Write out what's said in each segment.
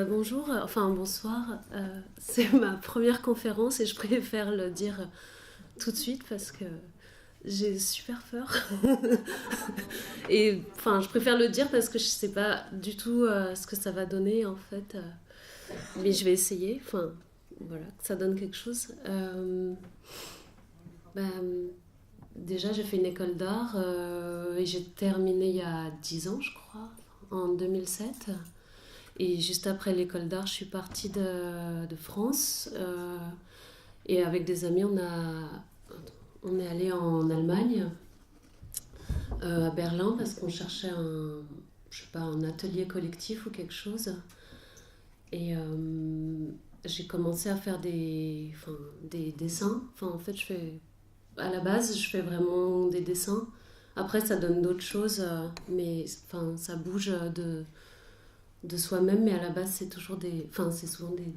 Bonjour, enfin bonsoir. C'est ma première conférence et je préfère le dire tout de suite parce que j'ai super peur. Et enfin, je préfère le dire parce que je sais pas du tout ce que ça va donner en fait. Mais je vais essayer. Enfin, voilà, que ça donne quelque chose. Bah, Déjà, j'ai fait une école d'art et j'ai terminé il y a 10 ans, je crois, en 2007. Et juste après l'école d'art, je suis partie de France. Et avec des amis, on est allé en Allemagne, à Berlin, parce qu'on cherchait je sais pas, un atelier collectif ou quelque chose. Et j'ai commencé à faire des dessins. Enfin, en fait, à la base, je fais vraiment des dessins. Après, ça donne d'autres choses, mais enfin, ça bouge de soi-même, mais à la base, c'est souvent des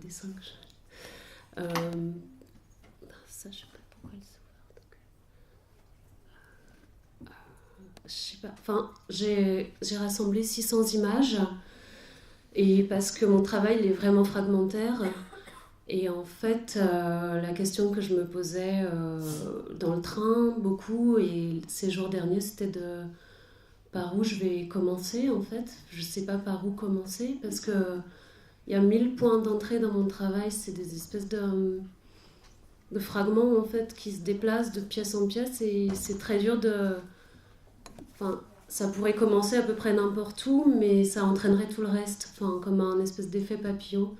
dessins que je. Ça, je sais pas pourquoi ils s'ouvrent. Je sais pas. Enfin, j'ai rassemblé 600 images et parce que mon travail il est vraiment fragmentaire. Et en fait, la question que je me posais dans le train beaucoup et ces jours derniers, c'était de par où je vais commencer en fait. Je sais pas par où commencer parce que il y a 1000 points d'entrée dans mon travail. C'est des espèces de fragments en fait qui se déplacent de pièce en pièce et c'est très dur de. Enfin, ça pourrait commencer à peu près n'importe où, mais ça entraînerait tout le reste, enfin, comme un espèce d'effet papillon.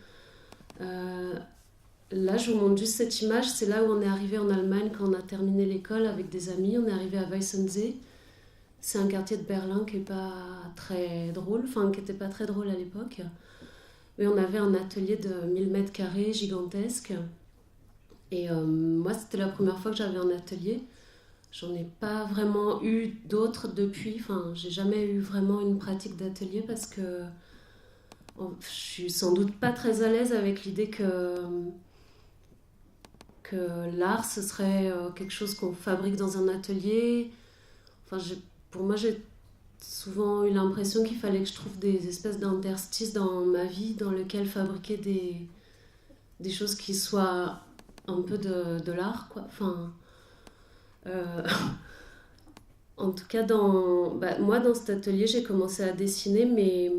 Euh, Là, je vous montre juste cette image. C'est là où on est arrivé en Allemagne quand on a terminé l'école avec des amis. On est arrivé à Weissensee. C'est un quartier de Berlin qui est pas très drôle, enfin qui était pas très drôle à l'époque. Mais on avait un atelier de 1000 mètres carrés gigantesque. Et moi, c'était la première fois que j'avais un atelier. J'en ai pas vraiment eu d'autres depuis. Enfin, j'ai jamais eu vraiment une pratique d'atelier parce que je suis sans doute pas très à l'aise avec l'idée que l'art ce serait quelque chose qu'on fabrique dans un atelier. Enfin, pour moi, j'ai souvent eu l'impression qu'il fallait que je trouve des espèces d'interstices dans ma vie dans lesquels fabriquer des choses qui soient un peu de l'art, quoi. Enfin, euh, en tout cas, moi, dans cet atelier, j'ai commencé à dessiner, mais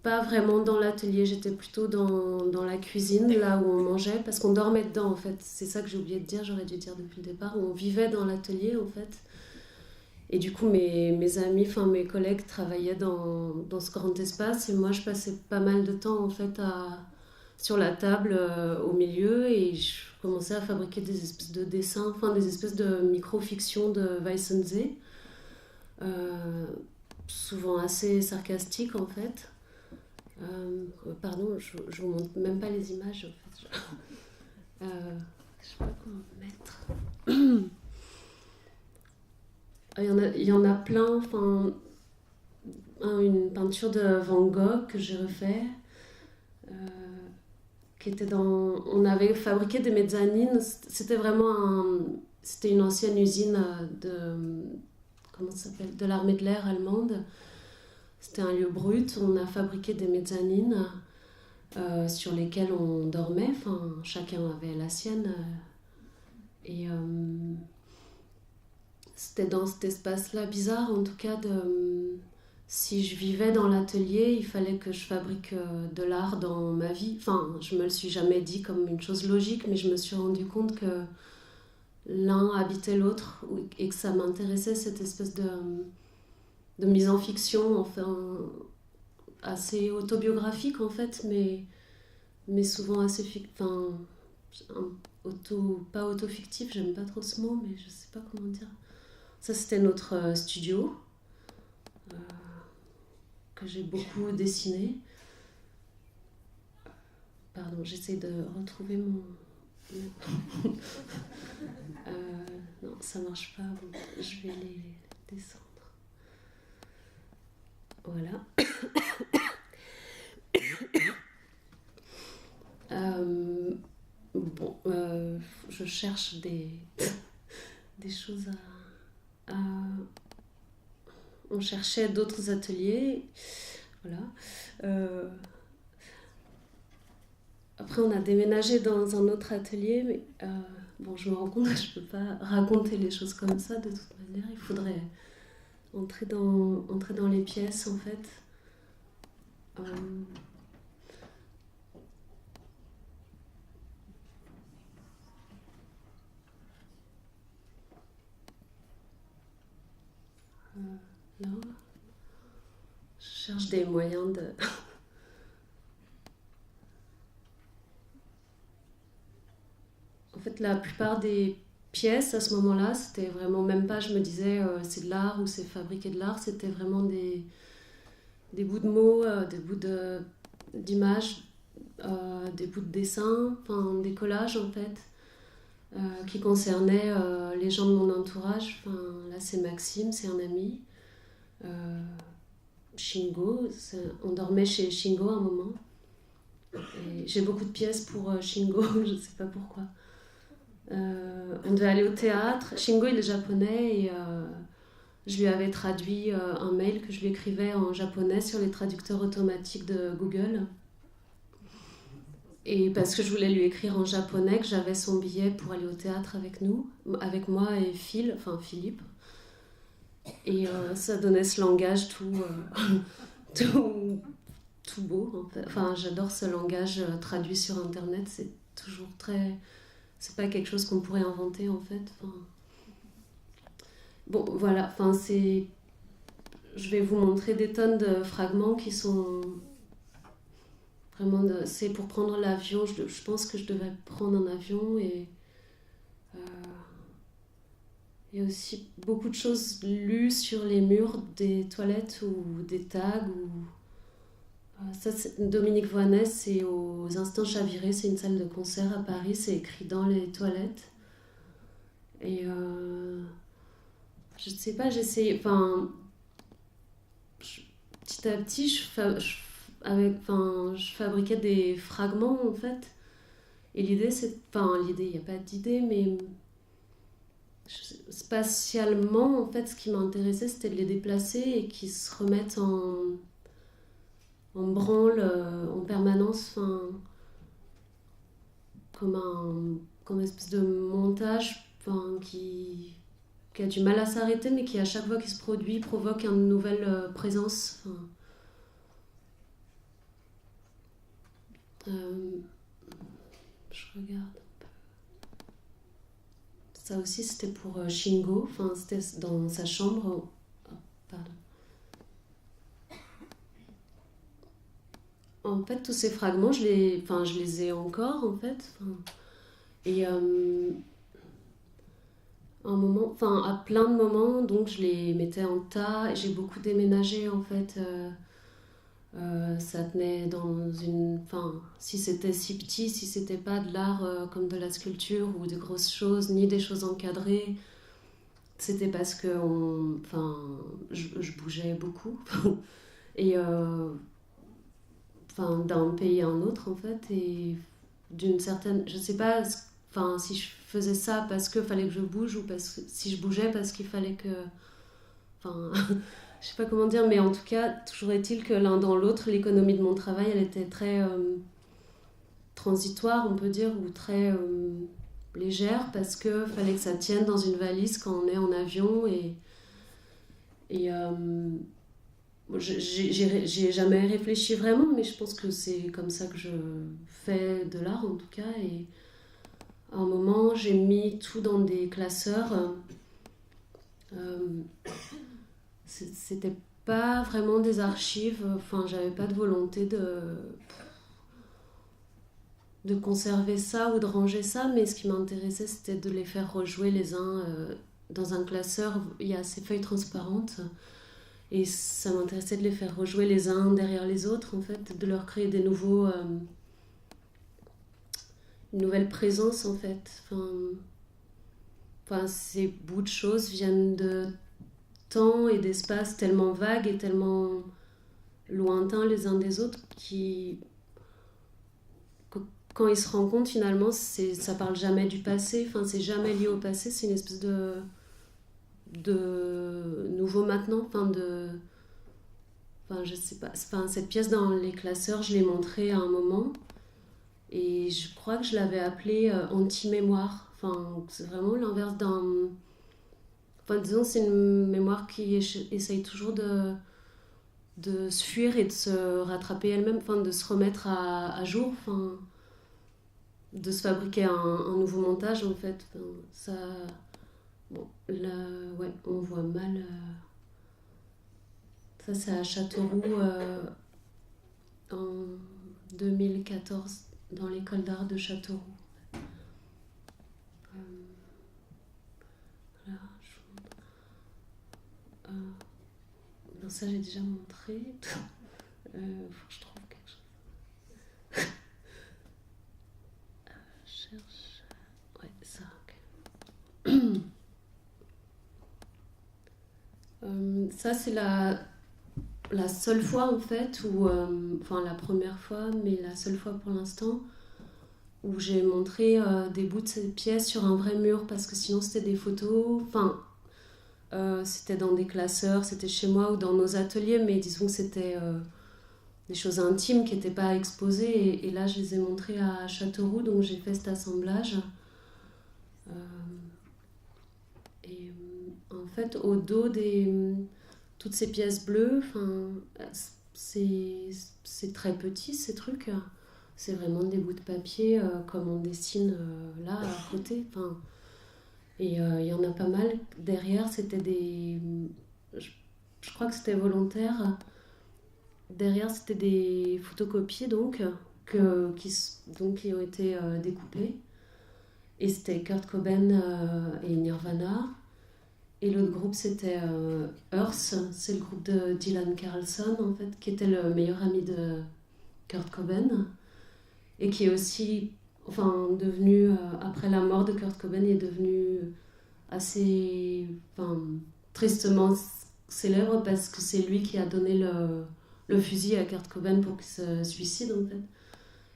pas vraiment dans l'atelier. J'étais plutôt dans la cuisine, là où on mangeait, parce qu'on dormait dedans, en fait. C'est ça que j'ai oublié de dire, j'aurais dû dire depuis le départ. On vivait dans l'atelier, en fait. Et du coup, mes amis, enfin mes collègues travaillaient dans ce grand espace, et moi, je passais pas mal de temps, en fait, sur la table au milieu, et je commençais à fabriquer des espèces de dessins, enfin des espèces de micro-fictions de Weissensee, euh, souvent assez sarcastiques, en fait. Pardon, je vous montre même pas les images en fait. Je sais pas comment mettre. Il y en a plein. Enfin, une peinture de Van Gogh que j'ai refait, euh, qui était dans. On avait fabriqué des mezzanines. C'était une ancienne usine comment ça s'appelle, de l'armée de l'air allemande. C'était un lieu brut. On a fabriqué des mezzanines sur lesquels on dormait. Enfin, chacun avait la sienne. Et c'était dans cet espace-là bizarre, en tout cas, si je vivais dans l'atelier, il fallait que je fabrique de l'art dans ma vie. Enfin, je me le suis jamais dit comme une chose logique, mais je me suis rendu compte que l'un habitait l'autre et que ça m'intéressait, cette espèce de mise en fiction, enfin, assez autobiographique en fait, mais souvent assez enfin, pas auto-fictif, j'aime pas trop ce mot, mais je sais pas comment dire. Ça, c'était notre studio euh, que j'ai beaucoup dessiné. Pardon, j'essaie de retrouver mon. Non, ça marche pas. Bon, je vais les descendre. Voilà. Bon, je cherche des choses à. On cherchait d'autres ateliers. Voilà. après, on a déménagé dans un autre atelier, mais bon, je me rends compte que je peux pas raconter les choses comme ça de toute manière. Il faudrait entrer dans les pièces, en fait. Euh, là, je cherche des moyens de... En fait, la plupart des pièces à ce moment-là, c'était vraiment même pas, je me disais c'est de l'art ou c'est fabriquer de l'art, c'était vraiment des bouts de mots, des bouts d'images, des bouts de dessins, enfin des collages en fait, qui concernaient les gens de mon entourage. Enfin, là, c'est Maxime, c'est un ami. Euh, Shingo, on dormait chez Shingo à un moment. Et j'ai beaucoup de pièces pour Shingo, je sais pas pourquoi. On devait aller au théâtre. Shingo, il est japonais et je lui avais traduit un mail que je lui écrivais en japonais sur les traducteurs automatiques de Google. Et parce que je voulais lui écrire en japonais, que j'avais son billet pour aller au théâtre avec nous, avec moi et Philippe. Et ça donnait ce langage tout, tout beau. En fait. Enfin, j'adore ce langage traduit sur Internet. C'est toujours très... C'est pas quelque chose qu'on pourrait inventer, en fait. Enfin... Bon, voilà. Enfin, c'est... Je vais vous montrer des tonnes de fragments qui sont... Vraiment, c'est pour prendre l'avion. Je pense que je devais prendre un avion et... Il y a aussi beaucoup de choses lues sur les murs des toilettes ou des tags. Ça, Dominique Voynet, c'est aux Instants Chavirés, c'est une salle de concert à Paris, c'est écrit dans les toilettes. Et je ne sais pas, j'essaie. Enfin, petit à petit, je fabriquais des fragments en fait. Et l'idée, c'est. Enfin, l'idée, il n'y a pas d'idée, mais spatialement, en fait, ce qui m'intéressait, c'était de les déplacer et qu'ils se remettent en branle en permanence, enfin, comme une espèce de montage enfin, qui a du mal à s'arrêter, mais qui, à chaque fois qu'il se produit, provoque une nouvelle présence. Enfin, je regarde. Ça aussi, c'était pour Shingo. Enfin, c'était dans sa chambre. Oh, pardon. En fait, tous ces fragments, je les ai encore, en fait. Enfin, et un moment, enfin, à plein de moments, donc je les mettais en tas. Et j'ai beaucoup déménagé, en fait. Ça tenait dans une... Enfin, si c'était si petit, si c'était pas de l'art comme de la sculpture ou de grosses choses, ni des choses encadrées, c'était parce que enfin, je bougeais beaucoup. Et enfin, d'un pays à un autre, en fait. Et d'une certaine... Je sais pas enfin, si je faisais ça parce qu'il fallait que je bouge ou parce que, si je bougeais parce qu'il fallait que... Enfin... Je sais pas comment dire, mais en tout cas, toujours est-il que l'un dans l'autre, l'économie de mon travail, elle était très transitoire, on peut dire, ou très légère, parce que fallait que ça tienne dans une valise quand on est en avion. Et j'ai jamais réfléchi vraiment, mais je pense que c'est comme ça que je fais de l'art, en tout cas. Et à un moment, j'ai mis tout dans des classeurs. C'était pas vraiment des archives, enfin j'avais pas de volonté de conserver ça ou de ranger ça, mais ce qui m'intéressait c'était de les faire rejouer les uns dans un classeur. Il y a ces feuilles transparentes et ça m'intéressait de les faire rejouer les uns derrière les autres, en fait, de leur créer des nouveaux une nouvelle présence, en fait. Enfin ces bouts de choses viennent de temps et d'espace tellement vagues et tellement lointains les uns des autres que quand ils se rencontrent finalement ça parle jamais du passé, enfin c'est jamais lié au passé, c'est une espèce de nouveau maintenant, enfin je sais pas, enfin cette pièce dans les classeurs je l'ai montrée à un moment Et je crois que je l'avais appelé anti-mémoire. Enfin, c'est vraiment l'inverse d'un... Enfin, disons, c'est une mémoire qui essaye toujours de se fuir et de se rattraper elle-même, enfin, de se remettre à jour, enfin, de se fabriquer un nouveau montage, en fait. Enfin, ça... Bon, là, ouais, on voit mal... Ça, c'est à Châteauroux, en 2014, dans l'école d'art de Châteauroux. Euh, Là, non, ça, j'ai déjà montré. Faut que je trouve quelque chose. Je cherche... Ouais, ça, ok. Ça, c'est la seule fois, en fait, où... Enfin, la première fois, mais la seule fois pour l'instant, où j'ai montré des bouts de cette pièce sur un vrai mur, parce que sinon, c'était des photos... Enfin, c'était dans des classeurs, c'était chez moi ou dans nos ateliers, mais disons que c'était des choses intimes qui n'étaient pas exposées. Et là, je les ai montrées à Châteauroux, donc j'ai fait cet assemblage. Euh, et en fait, au dos de toutes ces pièces bleues, c'est très petit ces trucs. C'est vraiment des bouts de papier comme on dessine là à côté. Et il y en a pas mal. Derrière, c'était des... Je, je crois que c'était volontaire. Derrière, c'était des photocopies qui ont été découpées. Et c'était Kurt Cobain et Nirvana. Et l'autre groupe, c'était Earth. C'est le groupe de Dylan Carlson, en fait, qui était le meilleur ami de Kurt Cobain. Et qui est aussi, enfin, devenu, après la mort de Kurt Cobain, est devenu assez, enfin, tristement célèbre parce que c'est lui qui a donné le fusil à Kurt Cobain pour qu'il se suicide, en fait.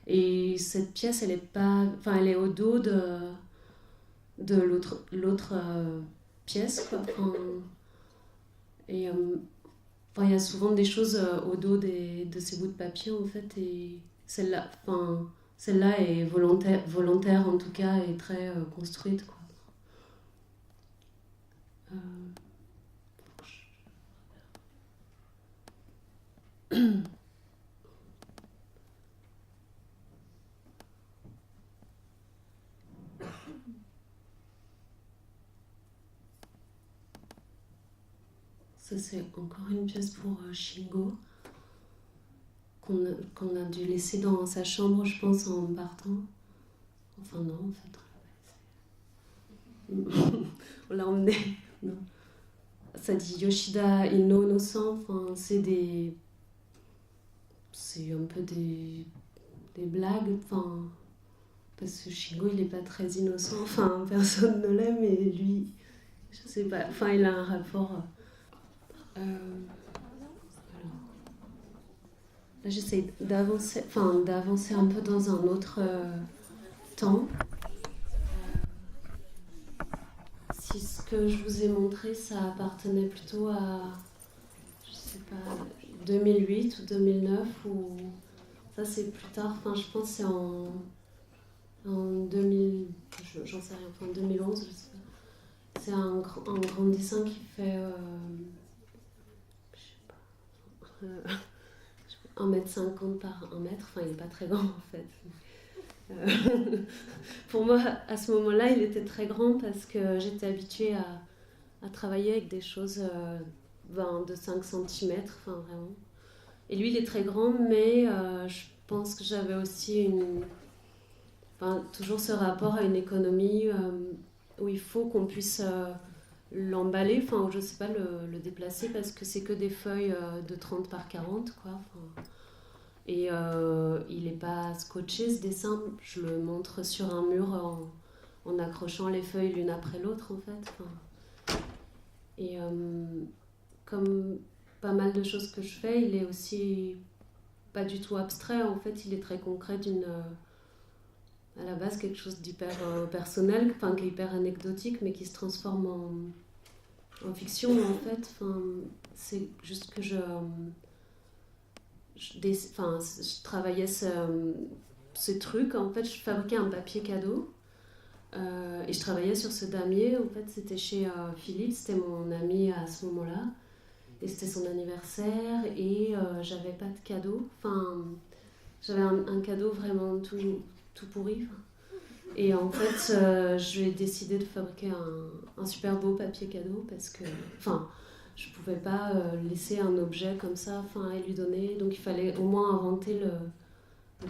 Et cette pièce, elle est pas, enfin, elle est au dos de l'autre pièce, quoi. Enfin, et enfin, il y a souvent des choses au dos de ces bouts de papier, en fait, et celle-là est volontaire en tout cas, et très construite, quoi. Euh, Ça, c'est encore une pièce pour Shingo qu'on a dû laisser dans sa chambre, je pense, en partant. Enfin, non, en fait. On l'a emmené. Non. Ça dit Yoshida Innocent. Enfin, c'est un peu des blagues. Enfin, parce que Shingo, il est pas très innocent. Enfin, personne ne l'aime, et lui, je sais pas. Enfin, il a un rapport. Euh, alors, là, j'essaie d'avancer un peu dans un autre temps. Si ce que je vous ai montré, ça appartenait plutôt à, je sais pas, 2008 ou 2009, ou ça c'est plus tard, enfin je pense que c'est en 2000, j'en sais rien, enfin 2011, je sais pas. C'est un grand dessin qui fait, je sais pas, 1,50 m par 1 m, enfin il est pas très grand en fait. Pour moi, à ce moment-là, il était très grand parce que j'étais habituée à travailler avec des choses de 5 cm, enfin vraiment. Et lui, il est très grand, mais je pense que j'avais aussi toujours ce rapport à une économie où il faut qu'on puisse l'emballer, enfin, ou je sais pas, le déplacer parce que c'est que des feuilles de 30 par 40, quoi. Et il n'est pas scotché ce dessin, je le montre sur un mur en accrochant les feuilles l'une après l'autre, en fait. Et comme pas mal de choses que je fais, il est aussi pas du tout abstrait, en fait, il est très concret, à la base quelque chose d'hyper personnel, enfin, qui est hyper anecdotique, mais qui se transforme en fiction, en fait. Enfin, c'est juste que je travaillais ces trucs. En fait, je fabriquais un papier cadeau. Et je travaillais sur ce damier. En fait, c'était chez Philippe, c'était mon ami à ce moment-là. Et c'était son anniversaire. Et j'avais pas de cadeau. Enfin, j'avais un cadeau vraiment tout pourri. Et en fait, j'ai décidé de fabriquer un super beau papier cadeau parce que, enfin, je pouvais pas laisser un objet comme ça, enfin, et lui donner. Donc il fallait au moins inventer le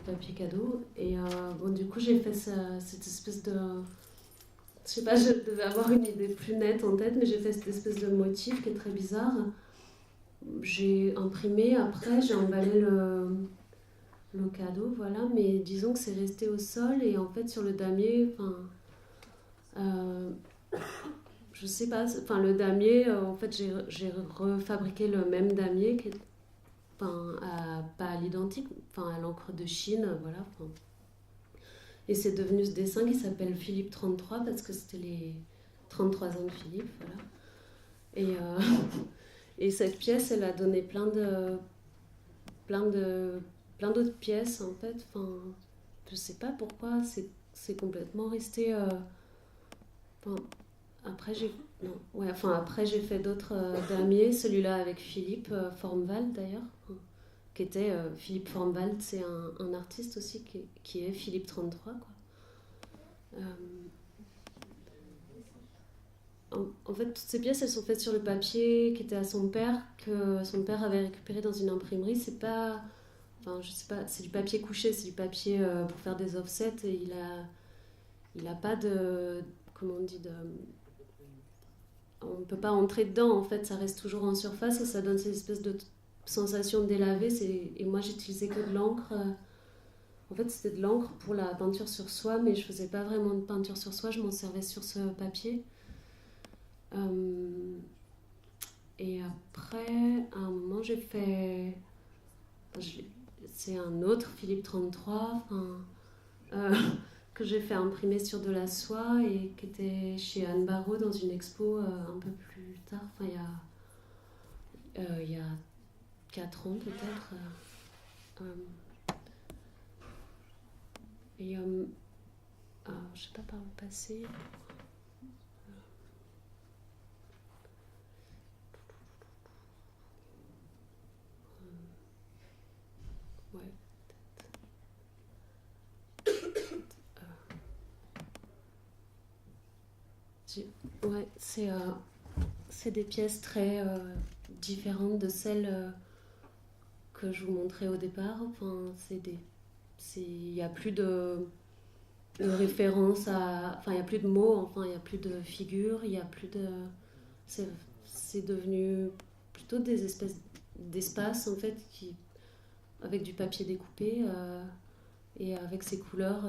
papier cadeau. Et bon, du coup, j'ai fait cette espèce de, je sais pas, je devais avoir une idée plus nette en tête, mais j'ai fait cette espèce de motif qui est très bizarre. J'ai imprimé, après, j'ai emballé le cadeau, voilà, mais disons que c'est resté au sol et en fait sur le damier, enfin, euh, je sais pas, enfin le damier, en fait j'ai refabriqué le même damier, qui est, enfin, pas à l'identique, enfin à l'encre de Chine, voilà. Enfin. Et c'est devenu ce dessin qui s'appelle Philippe 33 parce que c'était les 33 ans de Philippe, voilà. Et, et cette pièce, elle a donné plein de, plein d'autres pièces en fait. Enfin, je sais pas pourquoi, c'est complètement resté. Enfin, après j'ai non, ouais, enfin après j'ai fait d'autres damiers, celui-là avec Philippe Formwald d'ailleurs, qui était Philippe Formwald, c'est un artiste aussi qui est Philippe 33 quoi. Euh, en fait, toutes ces pièces, elles sont faites sur le papier qui était à son père, que son père avait récupéré dans une imprimerie. C'est pas, enfin, je sais pas, c'est du papier couché, c'est du papier pour faire des offsets. Et il a pas de, comment on dit, on peut pas entrer dedans. En fait, ça reste toujours en surface et ça donne cette espèce de sensation de délavé. Et moi, j'utilisais que de l'encre. En fait, c'était de l'encre pour la peinture sur soie, mais je faisais pas vraiment de peinture sur soie. Je m'en servais sur ce papier. Euh, Et après, à un moment, j'ai fait. C'est un autre Philippe 33, enfin, euh, que j'ai fait imprimer sur de la soie et qui était chez Anne Barraud dans une expo un peu plus tard, enfin, il y a 4 ans peut-être. Et je sais pas par où passer. Ouais. Ouais, c'est des pièces très différentes de celles que je vous montrais au départ. Enfin, il n'y a plus de référence à. Enfin, il n'y a plus de mots, enfin, il n'y a plus de figures, il n'y a plus de. C'est, c'est devenu plutôt des espèces d'espaces, en fait, avec du papier découpé et avec ces couleurs.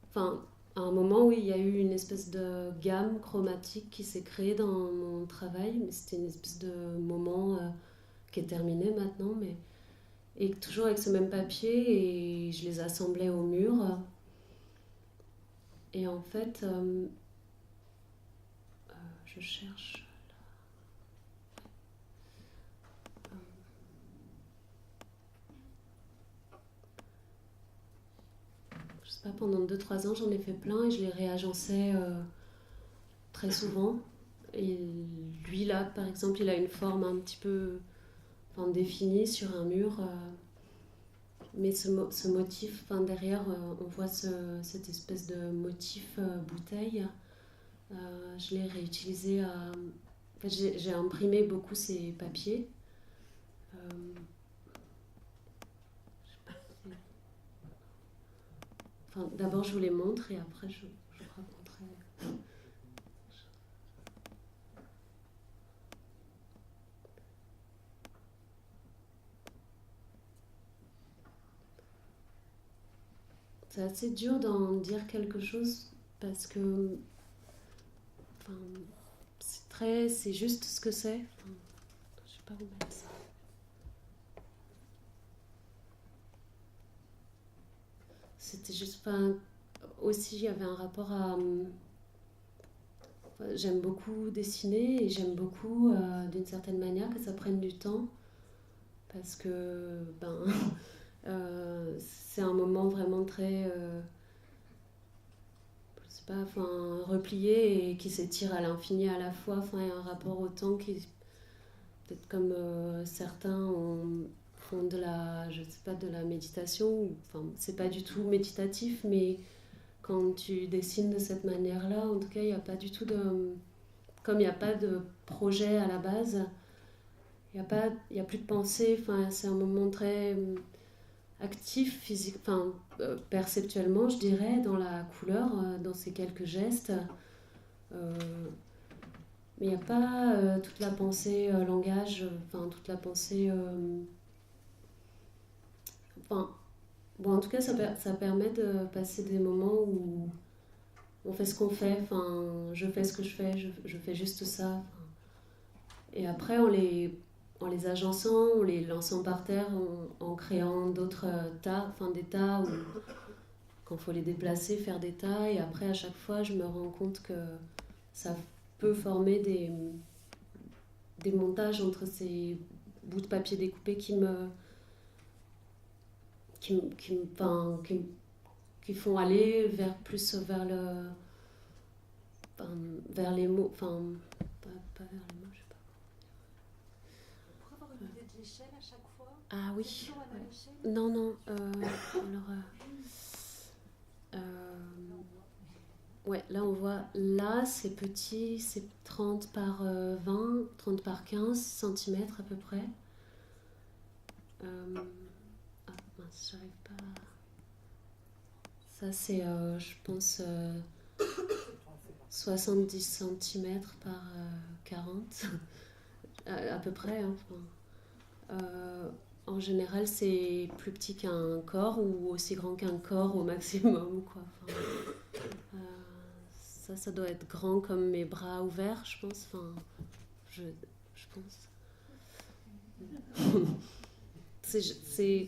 Enfin, à un moment, oui, il y a eu une espèce de gamme chromatique qui s'est créée dans mon travail, mais c'était une espèce de moment qui est terminé maintenant, mais. Et toujours avec ce même papier, et je les assemblais au mur. Et en fait, je cherche. Je sais pas, pendant 2-3 ans, j'en ai fait plein et je les réagençais très souvent. Et lui, là, par exemple, il a une forme un petit peu enfin, définie sur un mur. Mais ce motif, enfin, derrière, on voit cette espèce de motif bouteille. Je l'ai réutilisé à. En fait, j'ai imprimé beaucoup ces papiers. Euh, je sais pas si- Enfin, d'abord, je vous les montre et après, je vous raconterai. C'est assez dur d'en dire quelque chose parce que enfin, c'est juste ce que c'est. Enfin, je sais pas où mettre ça. C'était juste, enfin, aussi il y avait un rapport à. J'aime beaucoup dessiner et j'aime beaucoup, d'une certaine manière, que ça prenne du temps parce que ben C'est un moment vraiment très, je sais pas, enfin, replié et qui s'étire à l'infini à la fois. Enfin, il y a un rapport au temps qui, peut-être comme certains font de la, je sais pas, de la méditation. Enfin, c'est pas du tout méditatif, mais quand tu dessines de cette manière-là, en tout cas, il n'y a pas du tout de, comme il n'y a pas de projet à la base, il y a plus de pensée. Enfin, c'est un moment très actif, physique, enfin, perceptuellement, je dirais, dans la couleur, dans ces quelques gestes. Euh, mais il n'y a pas toute la pensée langage, enfin, toute la pensée. Enfin, bon, en tout cas, ça permet de passer des moments où on fait ce qu'on fait, enfin, je fais ce que je fais, je fais juste ça. Enfin, et après, en les agençant, en les lançant par terre, en créant d'autres tas, enfin des tas où quand il faut les déplacer, faire des tas. Et après, à chaque fois, je me rends compte que ça peut former des montages entre ces bouts de papier découpés qui font aller vers plus vers le, enfin, vers les mots, enfin, pas vers les mots, je sais pas. On pourrait avoir une idée de l'échelle à chaque fois. Ah oui. C'est toujours à la même Ouais. échelle. Non, non. Alors, ouais, là on voit, là c'est petit, c'est 30 par 20, 30 par 15 centimètres à peu près. Ah mince, j'arrive pas. Ça c'est, je pense, 70 centimètres par 40, à peu près. Hein, enfin. En général, c'est plus petit qu'un corps ou aussi grand qu'un corps au maximum, quoi. Enfin, euh, ça doit être grand comme mes bras ouverts, je pense. Enfin, je pense.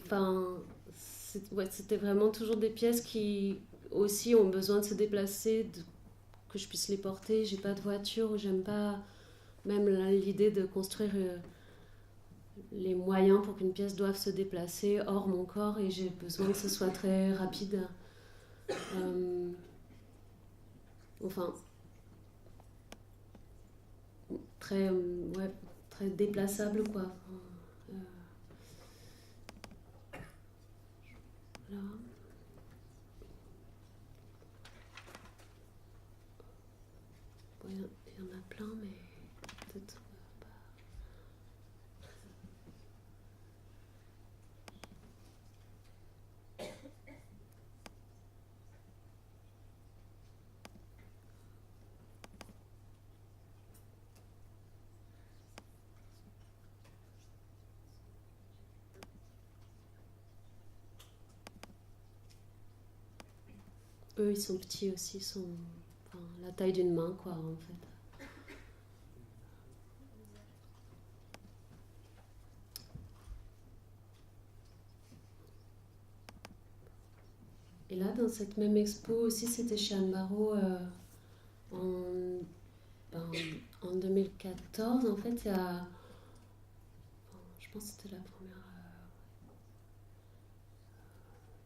Enfin, ouais, c'était vraiment toujours des pièces qui aussi ont besoin de se déplacer, que je puisse les porter. J'ai pas de voiture, j'aime pas même l'idée de construire les moyens pour qu'une pièce doive se déplacer hors mon corps et j'ai besoin que ce soit très rapide. Euh, enfin, très, ouais, très déplaçable, quoi. Enfin, là. Bon, il y en a plein, mais peut-être pas. Eux, ils sont petits aussi, ils sont enfin, la taille d'une main, quoi, en fait. Et là, dans cette même expo aussi, c'était chez Anne Barrault en, ben, en 2014. En fait, il y a. Je pense que c'était la première.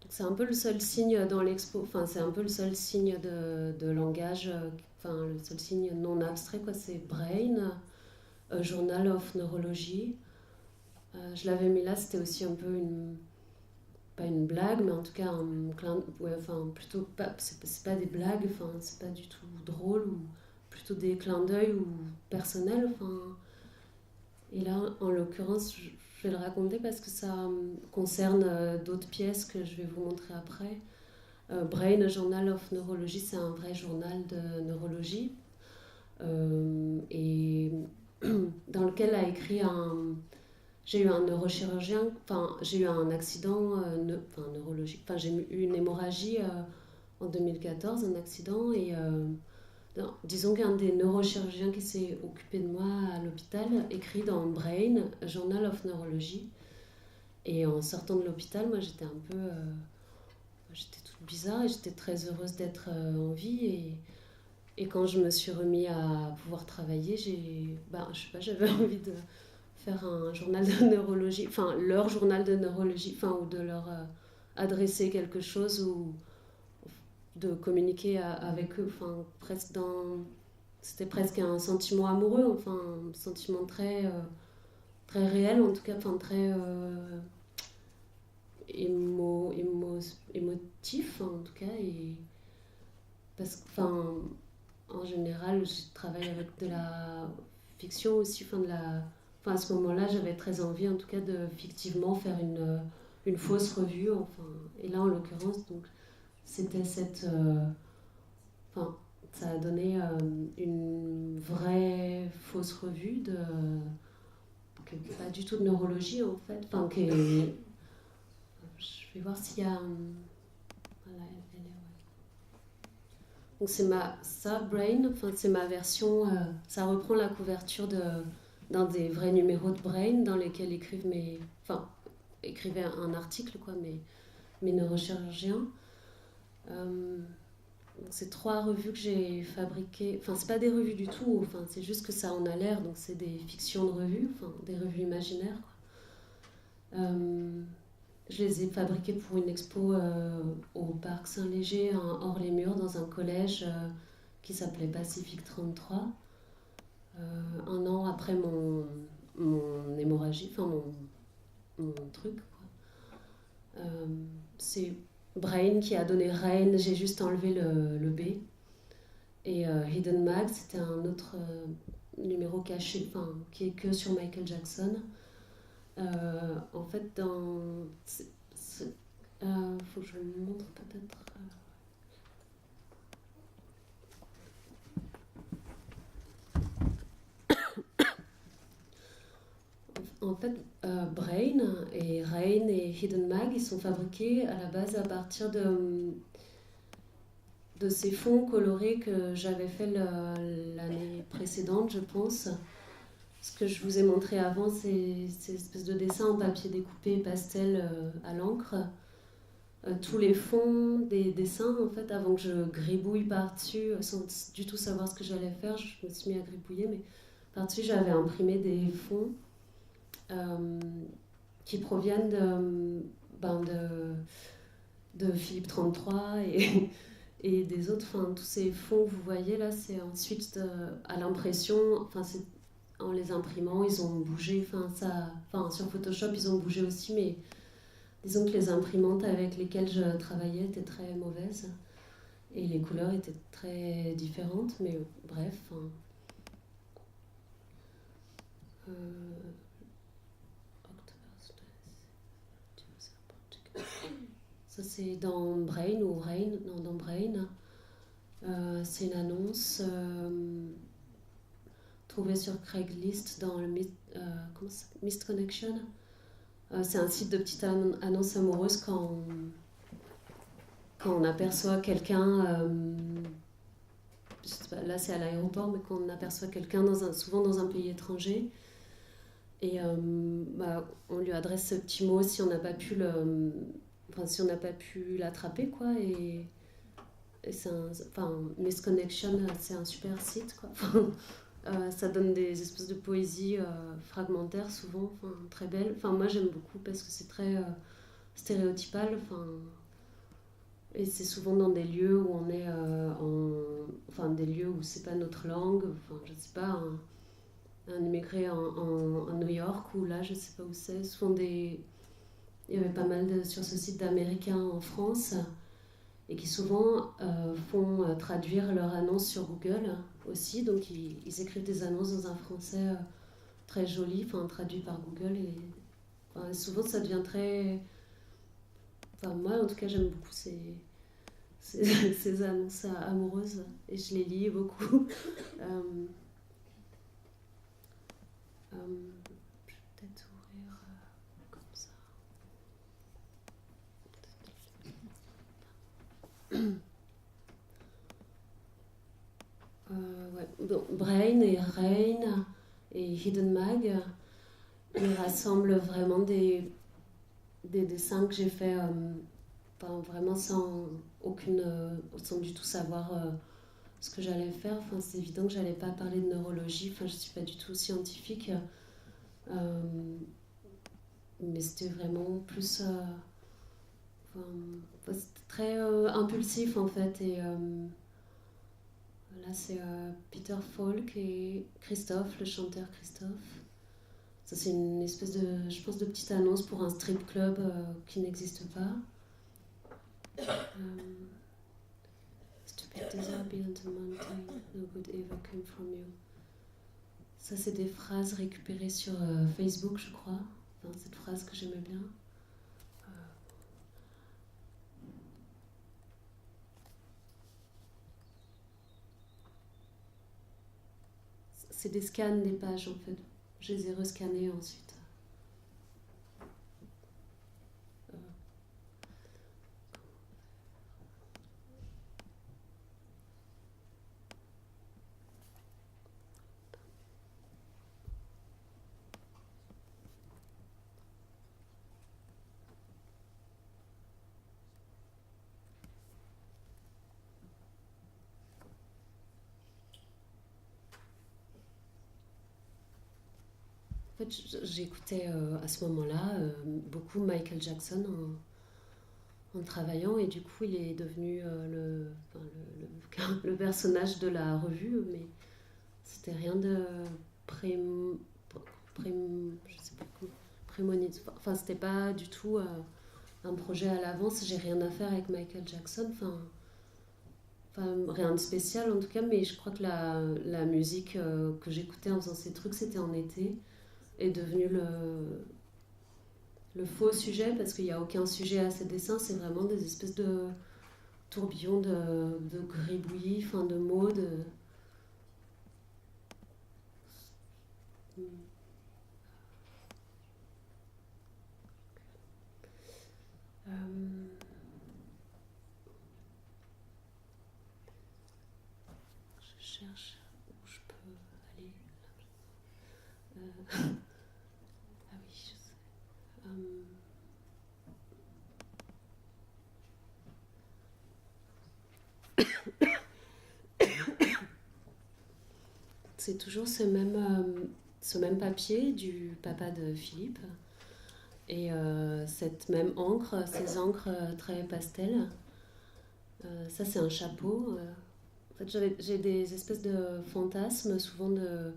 Donc c'est un peu le seul signe dans l'expo. Enfin, c'est un peu le seul signe de langage. Enfin, le seul signe non abstrait, quoi. C'est Brain, Journal of Neurology. Je l'avais mis là, c'était aussi un peu une. Pas une blague, mais en tout cas un clin, ouais, enfin plutôt pas, c'est pas des blagues, enfin c'est pas du tout drôle ou plutôt des clins d'œil ou personnels, enfin. Et là, en l'occurrence, je vais le raconter parce que ça concerne d'autres pièces que je vais vous montrer après. Brain Journal of Neurology, c'est un vrai journal de neurologie et dans lequel a écrit un. J'ai eu un neurochirurgien, enfin j'ai eu un accident enfin, neurologique, enfin j'ai eu une hémorragie en 2014, un accident et disons qu'un des neurochirurgiens qui s'est occupé de moi à l'hôpital écrit dans Brain, Journal of Neurology. Et en sortant de l'hôpital, moi j'étais un peu. J'étais toute bizarre et j'étais très heureuse d'être en vie. Et quand je me suis remis à pouvoir travailler, je sais pas, j'avais envie de faire un journal de neurologie, enfin leur journal de neurologie, enfin ou de leur adresser quelque chose ou de communiquer avec eux, enfin presque c'était presque un sentiment amoureux, enfin un sentiment très réel en tout cas, enfin très émotif en tout cas, et parce que enfin en général je travaille avec de la fiction aussi, enfin à ce moment-là j'avais très envie en tout cas de fictivement faire une fausse revue, enfin, et là en l'occurrence donc c'était enfin ça a donné une vraie fausse revue pas du tout de neurologie en fait, enfin je vais voir s'il y a voilà, elle est, ouais. Donc ça Brain, enfin c'est ma version, ça reprend la couverture d'un des vrais numéros de Brain dans lesquels écrivait un article quoi, mes neurochirurgiens. Donc c'est 3 revues que j'ai fabriquées, enfin c'est pas des revues du tout, enfin c'est juste que ça en a l'air, donc c'est des fictions de revues, enfin des revues imaginaires quoi. Je les ai fabriquées pour une expo au parc Saint-Léger, hors les murs, dans un collège qui s'appelait Pacifique 33. Un an après mon hémorragie, enfin mon truc. Quoi. C'est Brain qui a donné Rain, j'ai juste enlevé le B. Et Hidden Mag, c'était un autre numéro caché, enfin qui est que sur Michael Jackson. En fait, faut que je vous montre peut-être. En fait, Brain et Rain et Hidden Mag, ils sont fabriqués à la base à partir de ces fonds colorés que j'avais fait l'année précédente, je pense. Ce que je vous ai montré avant, c'est ces espèces de dessins en papier découpé pastel à l'encre. Tous les fonds des dessins, en fait, avant que je gribouille par-dessus, sans du tout savoir ce que j'allais faire, je me suis mis à gribouiller, mais par-dessus, j'avais imprimé des fonds qui proviennent de Philippe 33 et des autres. Enfin, tous ces fonds que vous voyez là, c'est ensuite à l'impression, enfin, c'est en les imprimant, ils ont bougé. Enfin, sur Photoshop, ils ont bougé aussi, mais disons que les imprimantes avec lesquelles je travaillais étaient très mauvaises et les couleurs étaient très différentes, mais bref. Ça c'est dans Brain ou Rain, non dans Brain. C'est une annonce trouvée sur Craigslist dans le Mist Connection. C'est un site de petites annonces amoureuses quand on aperçoit quelqu'un, je sais pas, là c'est à l'aéroport, mais quand on aperçoit quelqu'un souvent dans un pays étranger, et on lui adresse ce petit mot si on n'a pas pu l'attraper quoi, et Miss Connection, c'est un super site quoi. Ça donne des espèces de poésie fragmentaire souvent, très belle. Moi j'aime beaucoup parce que c'est très stéréotypal. Et c'est souvent dans des lieux où on est des lieux où c'est pas notre langue. Je sais pas, un immigré en New York, ou là je sais pas où c'est. Il y avait pas mal sur ce site d'Américains en France et qui souvent font traduire leurs annonces sur Google aussi. Donc ils écrivent des annonces dans un français très joli, traduit par Google. Et souvent ça devient très... moi en tout cas j'aime beaucoup ces annonces amoureuses et je les lis beaucoup. Je vais peut-être ouvrir comme ça. Ouais. Donc, Brain et Rain et Hidden Mag, ils rassemblent vraiment des dessins que j'ai faits vraiment sans du tout savoir ce que j'allais faire. C'est évident que j'allais pas parler de neurologie, je suis pas du tout scientifique. Mais c'était vraiment plus... c'était très impulsif en fait. Et là, c'est Peter Falk et Christophe, le chanteur Christophe. Ça, c'est une espèce de, je pense, de petite annonce pour un strip club qui n'existe pas. Stupid desire beyond the mountain, no good ever came from you. Ça, c'est des phrases récupérées sur Facebook, je crois. Enfin, cette phrase que j'aimais bien. C'est des scans des pages, en fait. Je les ai rescannées ensuite. En fait, j'écoutais à ce moment-là beaucoup Michael Jackson en travaillant, et du coup il est devenu le personnage de la revue, mais c'était rien de je sais pas comment, prémonitoire. Enfin, c'était pas du tout un projet à l'avance. J'ai rien à faire avec Michael Jackson. Enfin, rien de spécial en tout cas, mais je crois que la musique que j'écoutais en faisant ces trucs, c'était en été, est devenu le faux sujet, parce qu'il n'y a aucun sujet à ces dessins. C'est vraiment des espèces de tourbillons de gribouillis, enfin de mots, de... Je cherche où je peux aller. Ah oui, je sais. C'est toujours ce même papier du papa de Philippe, et cette même encre, ces encres très pastel. Ça, c'est un chapeau. En fait, j'ai des espèces de fantasmes, souvent de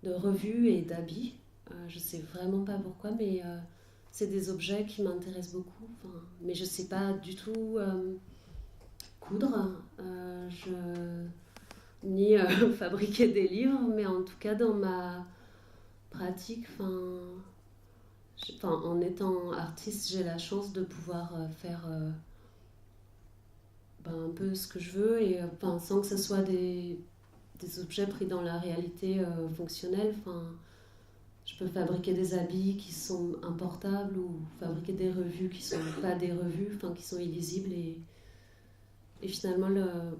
revues et d'habits. Je sais vraiment pas pourquoi, mais c'est des objets qui m'intéressent beaucoup. Enfin, mais je sais pas du tout coudre, ni fabriquer des livres, mais en tout cas dans ma pratique, en étant artiste, j'ai la chance de pouvoir faire un peu ce que je veux, et sans que ce soit des objets pris dans la réalité fonctionnelle. Je peux fabriquer des habits qui sont importables, ou fabriquer des revues qui sont pas des revues, qui sont illisibles, et finalement le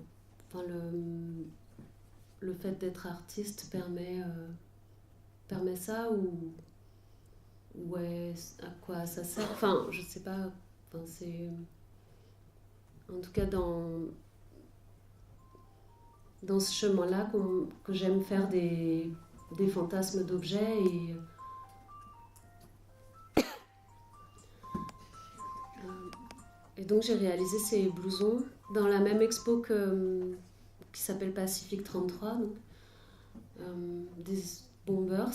fait d'être artiste permet ça, ou ouais, à quoi ça sert, je sais pas. C'est en tout cas dans ce chemin-là que j'aime faire des fantasmes d'objets, et donc j'ai réalisé ces blousons dans la même expo qui s'appelle Pacific 33, donc, des bombers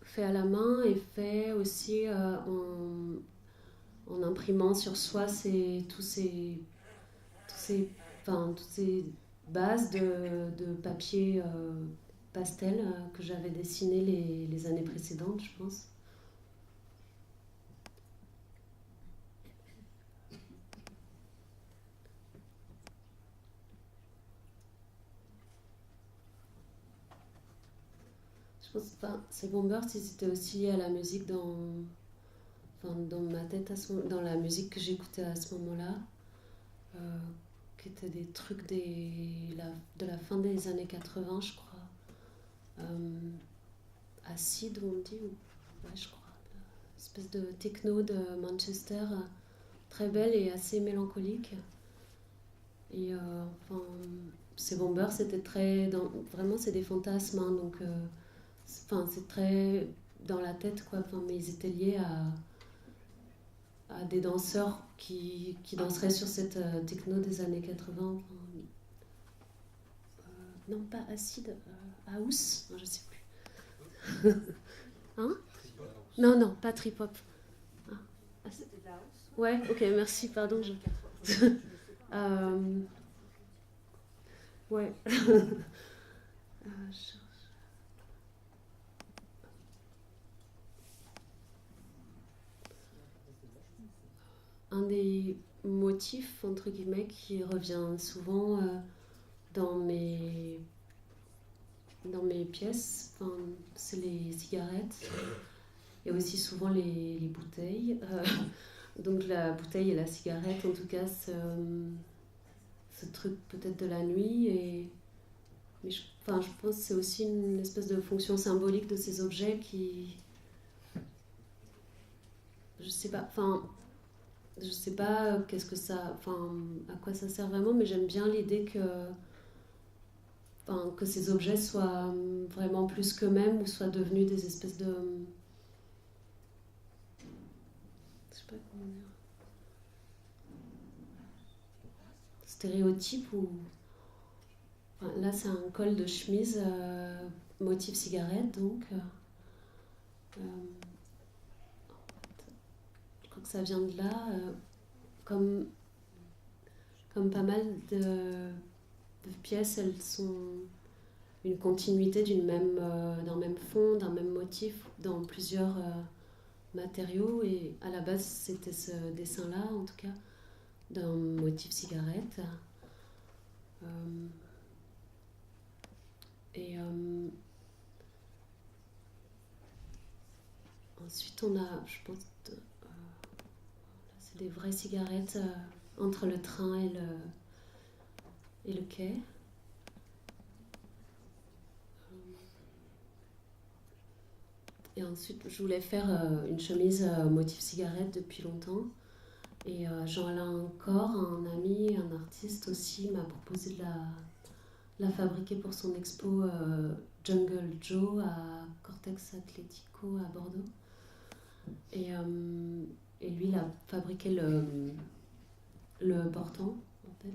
faits à la main, et faits aussi en imprimant sur soi toutes ces bases de papier pastel que j'avais dessiné les années précédentes, je pense. Je pense, ces bombers, ils étaient aussi liés à la musique dans ma tête, dans la musique que j'écoutais à ce moment-là, qui étaient des trucs de la fin des années 80, je crois. Acid, on dit, ouais, je crois. Une espèce de techno de Manchester, très belle et assez mélancolique. Et ces bombers, c'était très... Vraiment, c'est des fantasmes, hein, donc... c'est très dans la tête, quoi. Mais ils étaient liés à des danseurs qui danseraient sur cette techno des années 80. Non, pas acide, house, je sais plus. Hein? Non, non, pas trip-hop. C'était de la house. Ouais, ok, merci, pardon. Ouais. Un des motifs, entre guillemets, qui revient souvent dans mes pièces, c'est les cigarettes et aussi souvent les bouteilles. Donc la bouteille et la cigarette, en tout cas, ce truc peut-être de la nuit. Mais je pense que c'est aussi une espèce de fonction symbolique de ces objets qui... Je sais pas qu'est-ce que ça... à quoi ça sert vraiment, mais j'aime bien l'idée que ces objets soient vraiment plus qu'eux-mêmes ou soient devenus des espèces de... Je sais pas comment dire... Stéréotypes ou... là, c'est un col de chemise motif cigarette, donc... je crois que ça vient de là, comme pas mal de pièces, elles sont une continuité d'un même fond, d'un même motif, dans plusieurs matériaux. Et à la base, c'était ce dessin-là, en tout cas, d'un motif cigarette. Ensuite, on a, je pense, c'est des vraies cigarettes entre le train et le quai. Et ensuite, je voulais faire une chemise motif cigarette depuis longtemps. Et Jean-Alain Corr, un ami, un artiste aussi, m'a proposé de la fabriquer pour son expo Jungle Joe à Cortex Atlético à Bordeaux. Et lui, il a fabriqué le portant, en fait.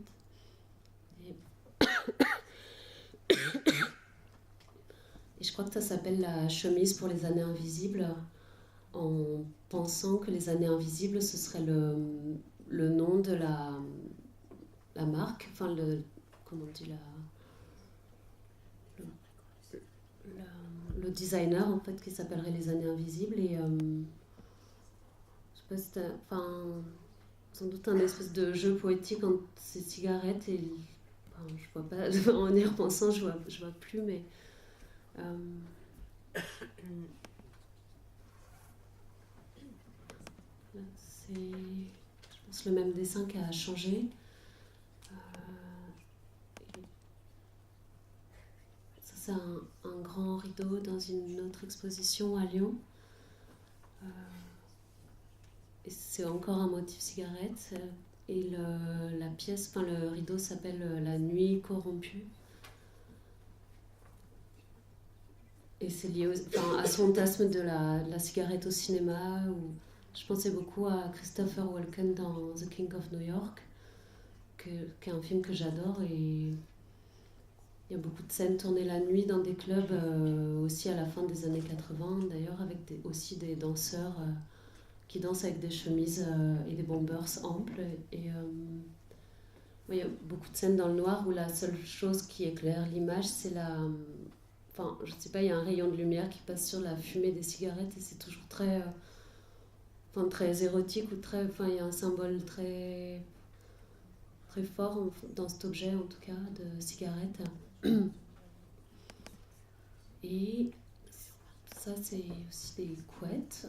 Et je crois que ça s'appelle la chemise pour les années invisibles, en pensant que les années invisibles, ce serait le nom de la marque, comment on dit, le designer, en fait, qui s'appellerait les années invisibles. Et je sais pas si sans doute un espèce de jeu poétique entre ces cigarettes et... je vois pas, en y repensant, je vois plus, mais... c'est, je pense, le même dessin qui a changé. Ça, c'est un grand rideau dans une autre exposition à Lyon. Et c'est encore un motif cigarette. Et la pièce, le rideau s'appelle La nuit corrompue. Et c'est lié à ce fantasme de la cigarette au cinéma. Où je pensais beaucoup à Christopher Walken dans The King of New York, qui est un film que j'adore. Et il y a beaucoup de scènes tournées la nuit dans des clubs, aussi à la fin des années 80, d'ailleurs, avec aussi des danseurs qui dansent avec des chemises et des bombers amples. Et il y a beaucoup de scènes dans le noir où la seule chose qui éclaire l'image, c'est je sais pas, il y a un rayon de lumière qui passe sur la fumée des cigarettes et c'est toujours très très érotique, ou il y a un symbole très très fort dans cet objet, en tout cas, de cigarette. Et ça, c'est aussi des couettes.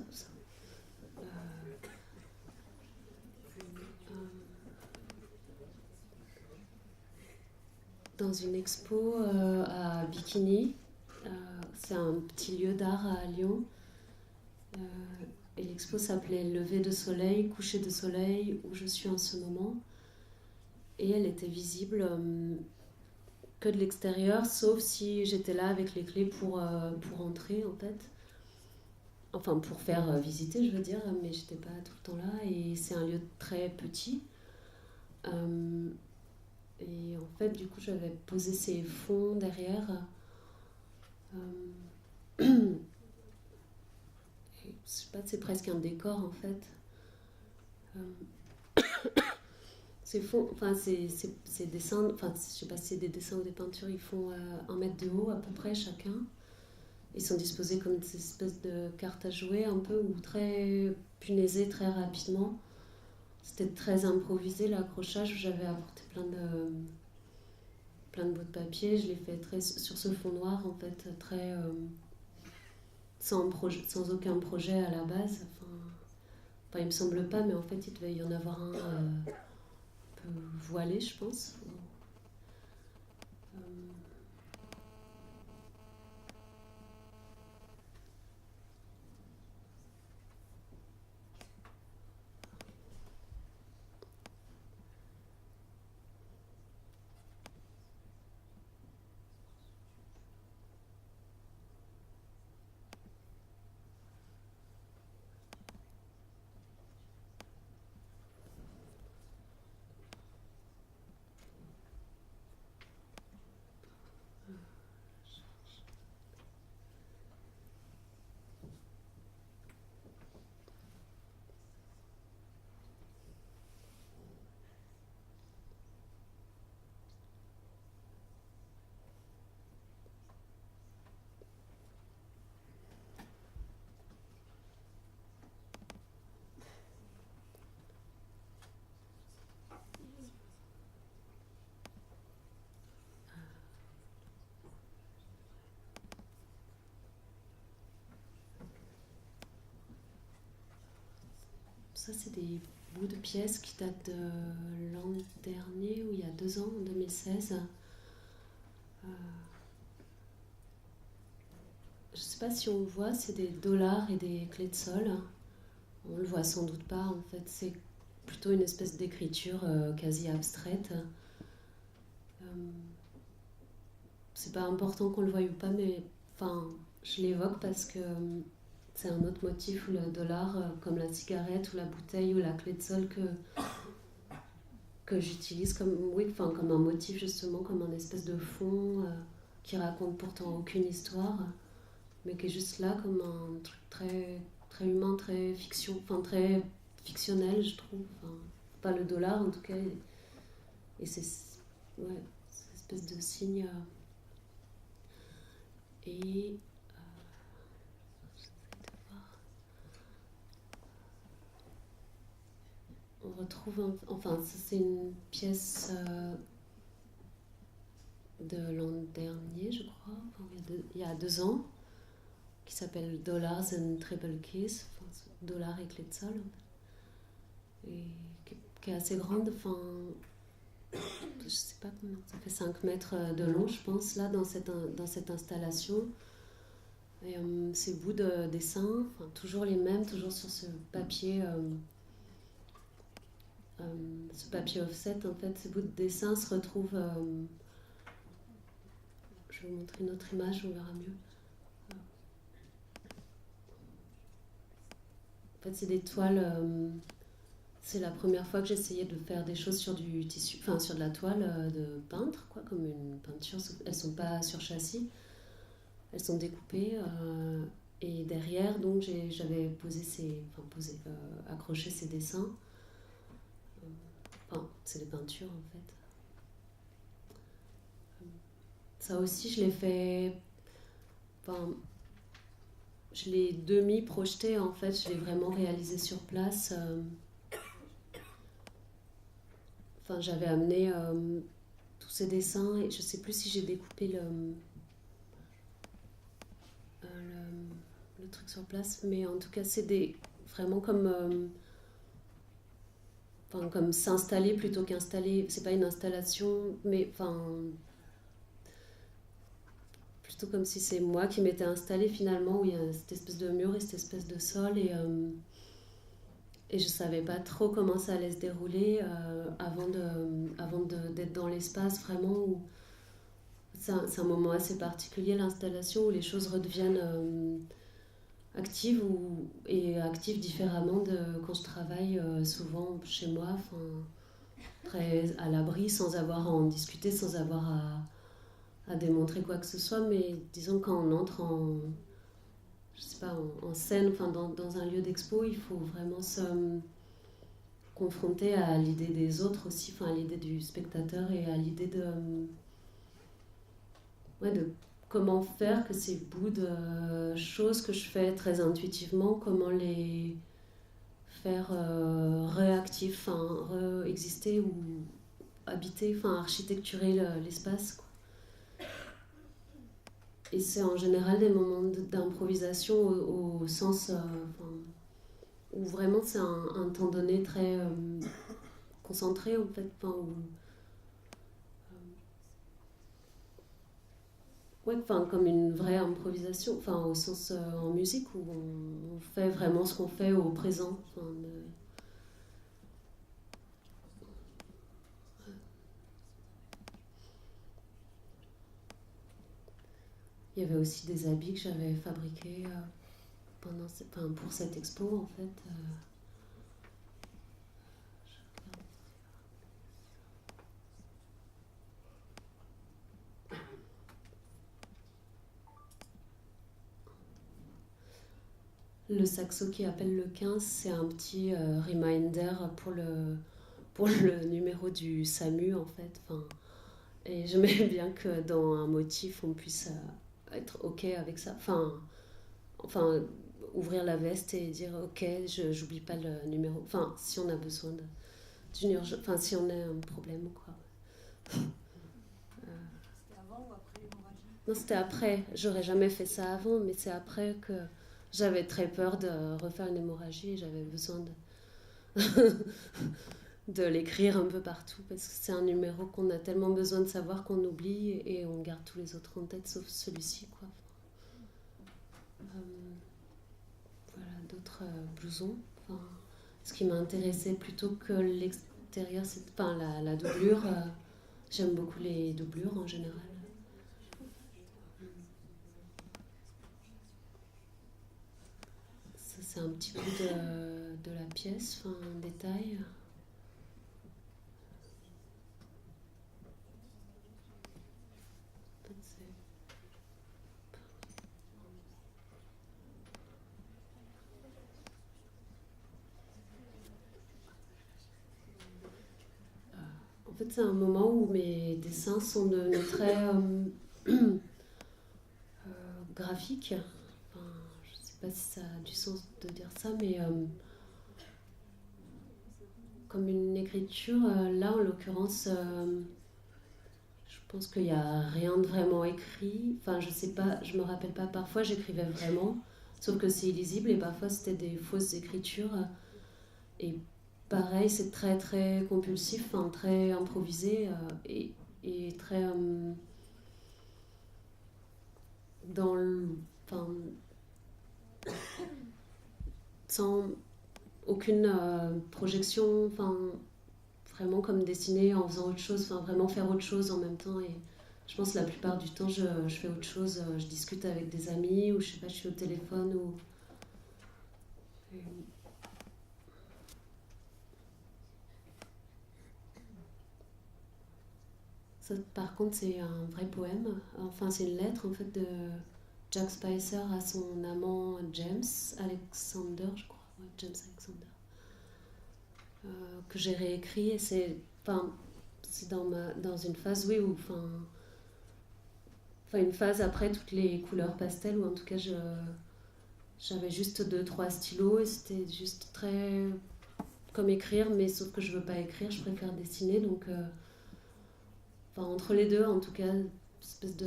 Dans une expo à Bikini. C'est un petit lieu d'art à Lyon. Et l'expo s'appelait Lever de soleil, coucher de soleil, où je suis en ce moment. Et elle était visible que de l'extérieur, sauf si j'étais là avec les clés pour entrer en fait. Enfin, pour faire visiter, je veux dire, mais j'étais pas tout le temps là. Et c'est un lieu très petit. Euh, et en fait, du coup, j'avais posé ces fonds derrière. Je sais pas, c'est presque un décor en fait. Ces fonds, enfin, ces dessins, enfin, je sais pas si c'est des dessins ou des peintures, ils font 1 mètre de haut à peu près chacun. Ils sont disposés comme des espèces de cartes à jouer un peu ou très punaisés très rapidement. C'était très improvisé l'accrochage. J'avais apporté plein de bouts de papier. Je l'ai fait très sur ce fond noir en fait, très sans aucun projet à la base. Enfin, il me semble pas, mais en fait il devait y en avoir un peu voilé, je pense. Ça, c'est des bouts de pièces qui datent de l'an dernier, ou il y a 2 ans, en 2016. Je sais pas si on voit, c'est des dollars et des clés de sol. On le voit sans doute pas, en fait. C'est plutôt une espèce d'écriture quasi abstraite. Euh, c'est pas important qu'on le voie ou pas, mais enfin, je l'évoque parce que c'est un autre motif où le dollar, comme la cigarette ou la bouteille ou la clé de sol que j'utilise comme, oui, enfin, comme un motif justement, comme un espèce de fond qui raconte pourtant aucune histoire, mais qui est juste là comme un truc très, très humain, très fiction, enfin très fictionnel, je trouve. Enfin, pas le dollar en tout cas, et c'est ouais, cette espèce de signe. Et on retrouve, enfin, ça c'est une pièce de l'an dernier, je crois, enfin, il y a 2 ans, qui s'appelle Dollars and Triple Keys, enfin, dollars et clés de sol, et qui est assez grande, enfin, je sais pas combien, ça fait 5 mètres de long, je pense, là, dans cette installation. Et ces bouts de dessin, enfin, toujours les mêmes, toujours sur ce papier offset, en fait, ces bouts de dessin se retrouvent. Je vais vous montrer une autre image, on verra mieux. En fait, c'est des toiles. C'est la première fois que j'essayais de faire des choses sur du tissu, enfin sur de la toile de peintre, quoi, comme une peinture. Elles sont pas sur châssis, elles sont découpées. Et derrière, donc, j'avais accroché ces dessins. Enfin, c'est des peintures en fait. Ça aussi, je l'ai fait. Enfin, je l'ai demi-projeté en fait, je l'ai vraiment réalisé sur place. Enfin, j'avais amené tous ces dessins et je sais plus si j'ai découpé le truc sur place, mais en tout cas, c'est vraiment comme s'installer plutôt qu'installer. C'est pas une installation, mais enfin, plutôt comme si c'est moi qui m'étais installée finalement, où il y a cette espèce de mur et cette espèce de sol, et je savais pas trop comment ça allait se dérouler avant d'être dans l'espace vraiment c'est un moment assez particulier, l'installation, où les choses redeviennent actives et actives différemment de quand je travaille souvent chez moi, enfin, très à l'abri, sans avoir à en discuter, sans avoir à démontrer quoi que ce soit. Mais disons, quand on entre je sais pas, en scène, enfin, dans un lieu d'expo, il faut vraiment se confronter à l'idée des autres aussi, enfin, à l'idée du spectateur et à l'idée de comment faire que ces bouts de choses que je fais très intuitivement, comment les faire réactifs, enfin, exister ou habiter, enfin, architecturer l'espace, quoi. Et c'est en général des moments d'improvisation au sens enfin, où vraiment c'est un temps donné très concentré en fait, enfin, ouais, enfin, comme une vraie improvisation, enfin, au sens en musique où on fait vraiment ce qu'on fait au présent. Enfin, il y avait aussi des habits que j'avais fabriqués enfin, pour cette expo en fait. Le saxo qui appelle le 15, c'est un petit reminder pour le numéro du SAMU en fait. Enfin, et j'aimais bien que dans un motif on puisse être ok avec ça. Enfin, ouvrir la veste et dire ok, j'oublie pas le numéro. Enfin, si on a besoin d'une urgence, enfin si on a un problème ou quoi. C'était avant ou après l'hémorragie? Non, c'était après. J'aurais jamais fait ça avant, mais c'est après que j'avais très peur de refaire une hémorragie et j'avais besoin de l'écrire un peu partout parce que c'est un numéro qu'on a tellement besoin de savoir qu'on oublie et on garde tous les autres en tête sauf celui-ci, quoi. Voilà, d'autres blousons. Enfin, ce qui m'a intéressé plutôt que l'extérieur, c'est enfin, la doublure. J'aime beaucoup les doublures en général. Ça, c'est un petit bout de la pièce, enfin, un détail. En fait, c'est un moment où mes dessins sont devenus très graphiques. Enfin, je ne sais pas si ça a du sens de dire ça, mais comme une écriture, là en l'occurrence, je pense qu'il n'y a rien de vraiment écrit. Enfin, je sais pas, je me rappelle pas. Parfois j'écrivais vraiment, sauf que c'est illisible et parfois c'était des fausses écritures. Et pareil, c'est très très compulsif, enfin, très improvisé et très dans le. Enfin, sans aucune projection, enfin, vraiment comme dessiner en faisant autre chose, enfin, vraiment faire autre chose en même temps. Et je pense que la plupart du temps, je fais autre chose, je discute avec des amis, ou je sais pas, je suis au téléphone, ou. Ça, par contre, c'est un vrai poème. Enfin, c'est une lettre en fait de Jack Spicer à son amant James Alexander, je crois. Ouais, James Alexander. Que j'ai réécrit et enfin, c'est dans une phase, oui, où, enfin, une phase après toutes les couleurs pastel, ou en tout cas, j'avais juste deux, trois stylos et c'était juste très comme écrire, mais sauf que je veux pas écrire, je préfère dessiner, donc. Enfin, entre les deux, en tout cas, une espèce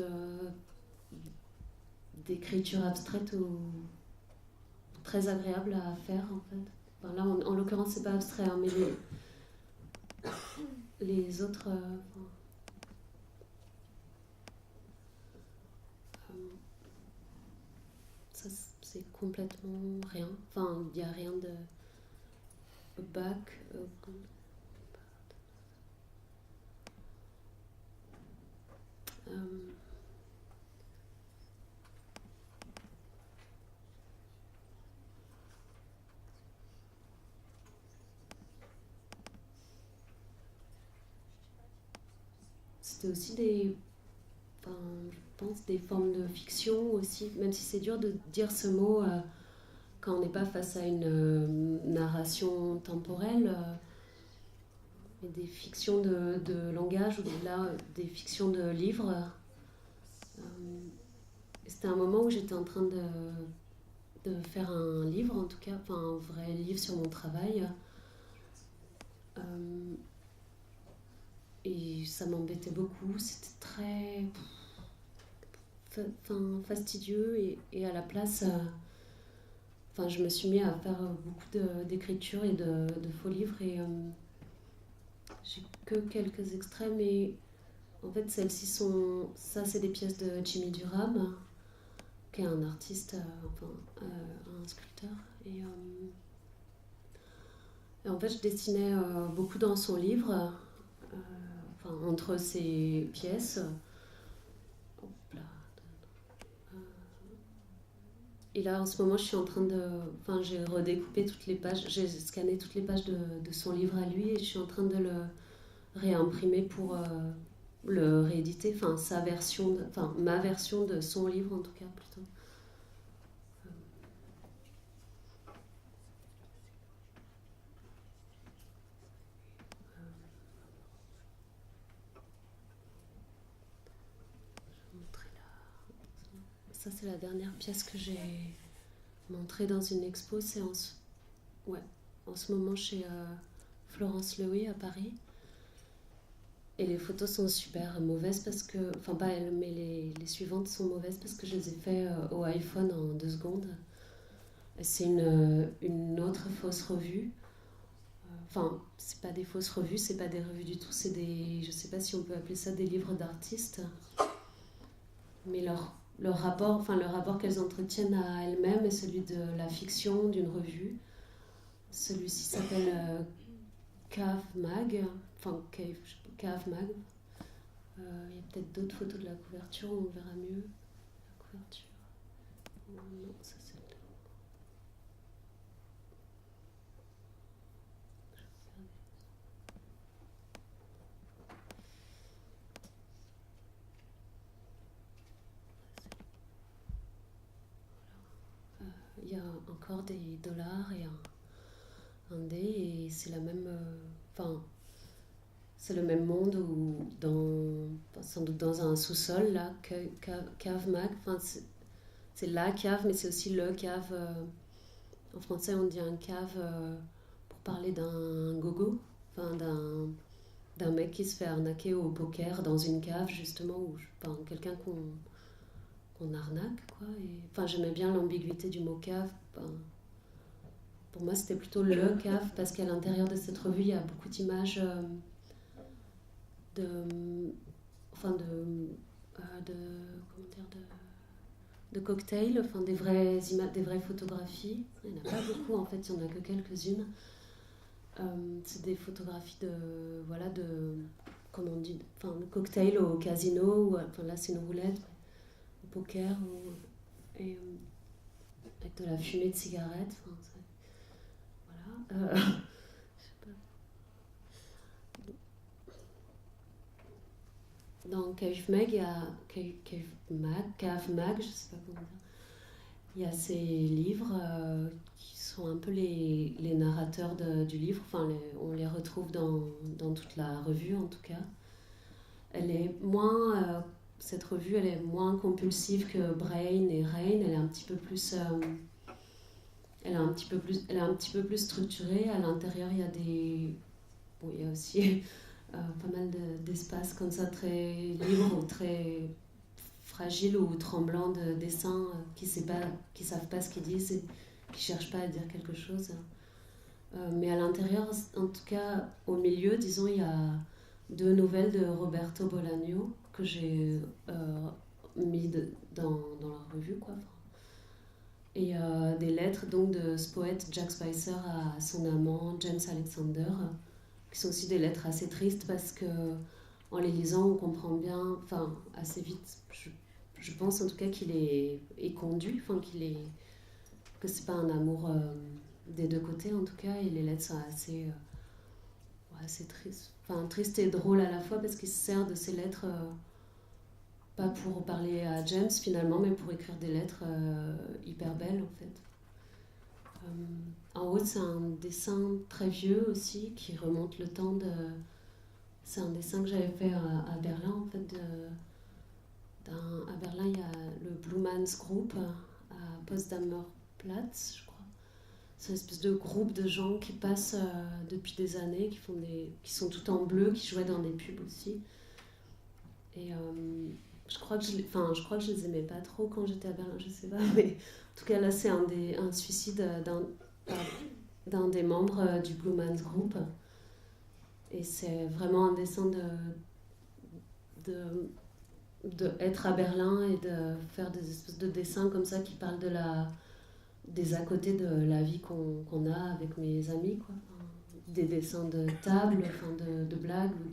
d'écriture abstraite ou très agréable à faire en fait. Enfin, là, en l'occurrence, c'est pas abstrait, hein, mais les autres. Ça, c'est complètement rien. Enfin, il n'y a rien de bac. c'était aussi enfin, je pense des formes de fiction aussi, même si c'est dur de dire ce mot quand on n'est pas face à une narration temporelle, et des fictions de langage ou là, des fictions de livres. C'était un moment où j'étais en train de faire un livre, en tout cas, enfin un vrai livre sur mon travail. Et ça m'embêtait beaucoup, c'était très fastidieux et à la place, je me suis mis à faire beaucoup d'écriture et de faux livres et j'ai que quelques extraits, mais en fait celles-ci ça c'est des pièces de Jimmy Durham, qui est un artiste, un sculpteur. Et en fait je dessinais beaucoup dans son livre, entre ses pièces. Et là, en ce moment, je suis en train j'ai redécoupé toutes les pages, j'ai scanné toutes les pages de son livre à lui et je suis en train de le réimprimer pour le rééditer, ma version de son livre en tout cas, plutôt. Je vais montrer là. Ça, c'est la dernière pièce que j'ai montrée dans une expo. C'est en ce moment chez Florence Lewey à Paris. Et les photos sont super mauvaises parce que... Enfin, pas elles, mais les suivantes sont mauvaises parce que je les ai fait au iPhone en 2 secondes. C'est une autre fausse revue. Enfin, c'est pas des fausses revues, c'est pas des revues du tout, c'est des... Je sais pas si on peut appeler ça des livres d'artistes. Mais leur rapport, le rapport qu'elles entretiennent à elles-mêmes est celui de la fiction d'une revue. Celui-ci s'appelle Cave Mag. Cave Mag. Il y a peut-être d'autres photos de la couverture, on verra mieux. La couverture. Oh non, ça c'est... Il y a encore des dollars et un dé et c'est la même... c'est le même monde où sans doute dans un sous-sol, là, Cave Mag. C'est la cave, mais c'est aussi le cave. En français, on dit un cave pour parler d'un gogo, d'un mec qui se fait arnaquer au poker dans une cave, justement, quelqu'un qu'on arnaque, quoi. J'aimais bien l'ambiguïté du mot cave. Pour moi, c'était plutôt le cave, parce qu'à l'intérieur de cette revue, il y a beaucoup d'images de cocktails, des vraies photographies. Il n'y en a pas beaucoup en fait, il n'y en a que quelques-unes. C'est des photographies comment on dit, de cocktails au casino, là c'est une roulette, au poker, et avec de la fumée de cigarette. Voilà. Dans Cave Mag, Cave Mag, je sais pas comment dire. Il y a ces livres qui sont un peu les narrateurs du livre. On les retrouve dans toute la revue en tout cas. Elle est moins, cette revue, elle est moins compulsive que Brain et Rain. Elle est un petit peu plus, elle est un petit peu plus structurée. À l'intérieur, il y a il y a aussi pas mal d'espaces comme ça, très libres ou très fragiles ou tremblants de dessins qui savent pas ce qu'ils disent et qui cherchent pas à dire quelque chose. Mais à l'intérieur, en tout cas au milieu, disons, il y a 2 nouvelles de Roberto Bolaño que j'ai mis dans la revue, quoi. Et des lettres donc de ce poète Jack Spicer à son amant James Alexander, qui sont aussi des lettres assez tristes parce que en les lisant on comprend bien, assez vite, je pense en tout cas qu'il est conduit, que c'est pas un amour des 2 côtés en tout cas, et les lettres sont assez assez triste, enfin triste et drôle à la fois parce qu'il se sert de ces lettres pas pour parler à James finalement, mais pour écrire des lettres hyper belles en fait. En haut, c'est un dessin très vieux aussi qui remonte le temps de. C'est un dessin que j'avais fait à Berlin en fait. À Berlin, il y a le Blumans Group à Potsdamer Platz, je crois. C'est une espèce de groupe de gens qui passent depuis des années, qui sont tout en bleu, qui jouaient dans des pubs aussi. Et je crois que je les aimais pas trop quand j'étais à Berlin, je sais pas, mais en tout cas là c'est un suicide d'un des membres du Blumans Group. Et c'est vraiment un dessin de être à Berlin et de faire des espèces de dessins comme ça qui parlent des à côté de la vie qu'on a avec mes amis, quoi. Des dessins de table, de blagues ou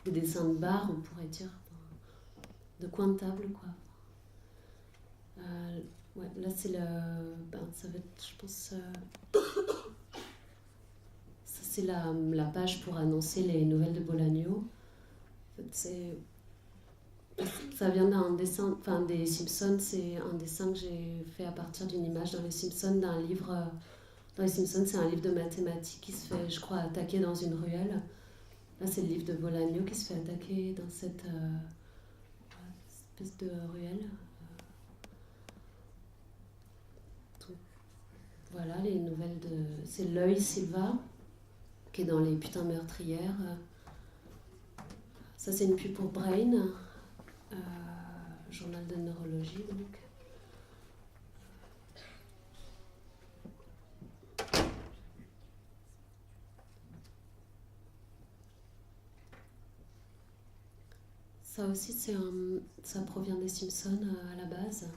des dessins de bar, on pourrait dire, de coin de table, quoi. Ouais, là c'est ça va être, je pense, ça c'est la page pour annoncer les nouvelles de Bolagno. En fait, ça vient d'un dessin, enfin des Simpsons, c'est un dessin que j'ai fait à partir d'une image dans les Simpsons, d'un livre. Dans les Simpsons, c'est un livre de mathématiques qui se fait, je crois, attaquer dans une ruelle. Là, c'est le livre de Bolagno qui se fait attaquer dans cette espèce de ruelle. Donc, voilà, les nouvelles de. C'est L'œil Silva, qui est dans Les Putains meurtrières. Ça, c'est une pub pour Brain, journal de neurologie, donc. Ça aussi, ça provient des Simpsons à la base.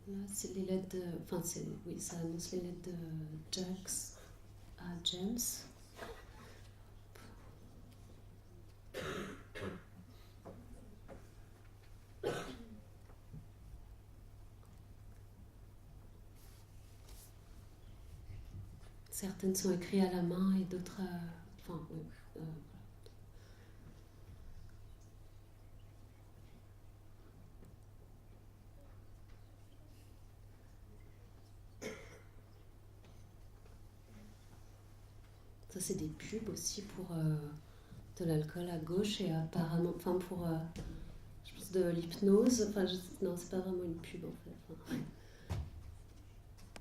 Là, c'est les lettres de. Enfin, oui, ça annonce les lettres de Jax à James. Certaines sont écrites à la main et d'autres. Enfin, oui. Ça, c'est des pubs aussi pour de l'alcool à gauche et apparemment. Enfin, pour. Je pense de l'hypnose. Enfin, non, c'est pas vraiment une pub en fait. Enfin,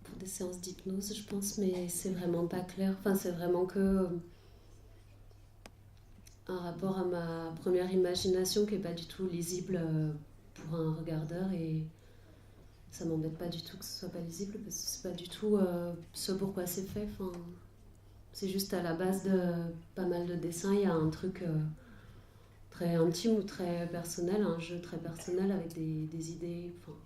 pour des séances d'hypnose, je pense, mais c'est vraiment pas clair. Enfin, c'est vraiment que. Un rapport à ma première imagination qui est pas du tout lisible pour un regardeur et ça m'embête pas du tout que ce soit pas lisible parce que c'est pas du tout ce pourquoi c'est fait. Enfin, c'est juste à la base de pas mal de dessins, il y a un truc très intime ou très personnel, un jeu très personnel avec des idées. Enfin,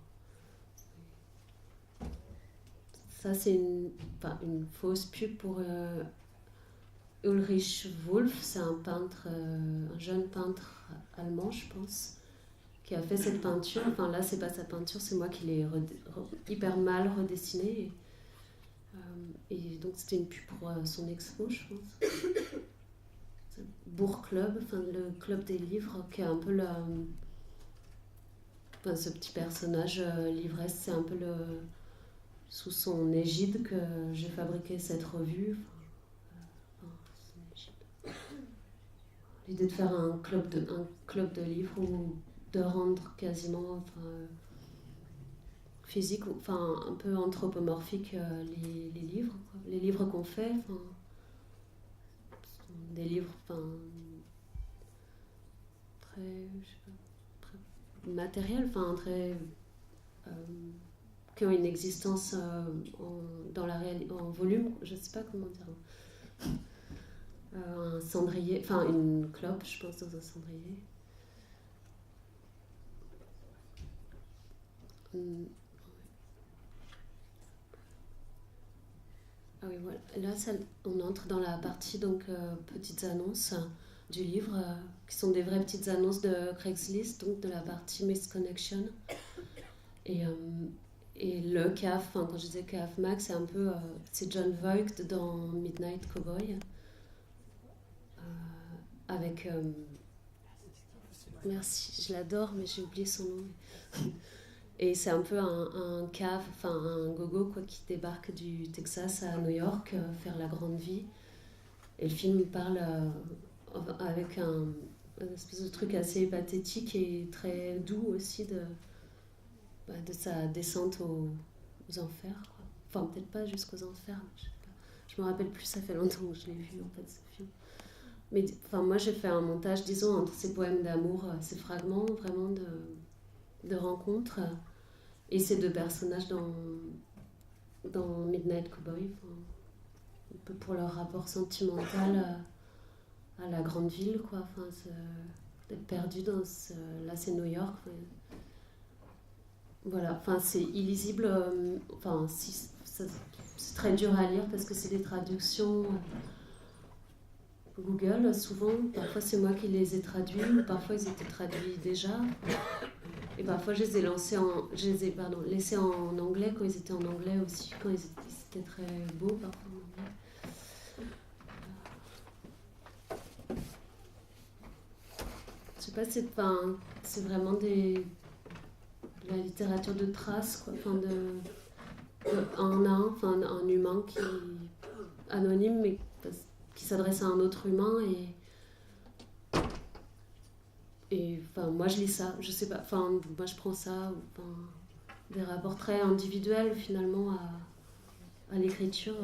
ça c'est une fausse pub pour Ulrich Wolf, c'est un peintre, un jeune peintre allemand, je pense, qui a fait cette peinture. Enfin là, c'est pas sa peinture, c'est moi qui l'ai hyper mal redessinée. Et donc c'était une pub pour son expo, je pense. Bourg Club, enfin le club des livres, qui est un peu ce petit personnage l'ivresse, c'est un peu sous son égide que j'ai fabriqué cette revue. L'idée de faire un club de livres ou de rendre quasiment physique, enfin un peu anthropomorphique les livres, quoi. Les livres qu'on fait, des livres très, je sais pas, très matériels, très qui ont une existence en volume, je sais pas comment dire. Un cendrier, enfin une clope, je pense, dans un cendrier. Ah oui, voilà. Là, on entre dans la partie donc petites annonces du livre, qui sont des vraies petites annonces de Craigslist, donc de la partie Missed Connection. Et Et le caf, enfin, quand je disais caf Mac, c'est un peu. C'est John Voight dans Midnight Cowboy. Avec. Merci, je l'adore, mais j'ai oublié son nom. Et c'est un peu un caf, enfin un gogo quoi, qui débarque du Texas à New York, faire la grande vie. Et le film parle avec un espèce de truc assez pathétique et très doux aussi de sa descente aux enfers, quoi. Enfin, peut-être pas jusqu'aux enfers, je sais pas. Je me rappelle plus, ça fait longtemps que je l'ai vu en fait ce film. Mais enfin, moi j'ai fait un montage, disons, entre ces poèmes d'amour, ces fragments vraiment de rencontres, et ces deux personnages dans Midnight Cowboy, enfin, un peu pour leur rapport sentimental à la grande ville, quoi. Enfin, d'être perdu dans ce. Là, c'est New York. Voilà, enfin, c'est illisible. Enfin, si, c'est très dur à lire parce que c'est des traductions Google, souvent. Parfois, c'est moi qui les ai traduits, ou parfois, ils étaient traduits déjà. Et parfois, laissés en anglais quand ils étaient en anglais aussi, quand ils étaient très beaux, parfois en anglais. Je sais pas, c'est vraiment de la littérature de traces, quoi. Enfin, enfin, un humain qui anonyme, mais qui s'adresse à un autre humain et enfin, moi je lis ça, je sais pas, enfin, moi je prends ça, enfin, des rapports très individuels finalement à l'écriture.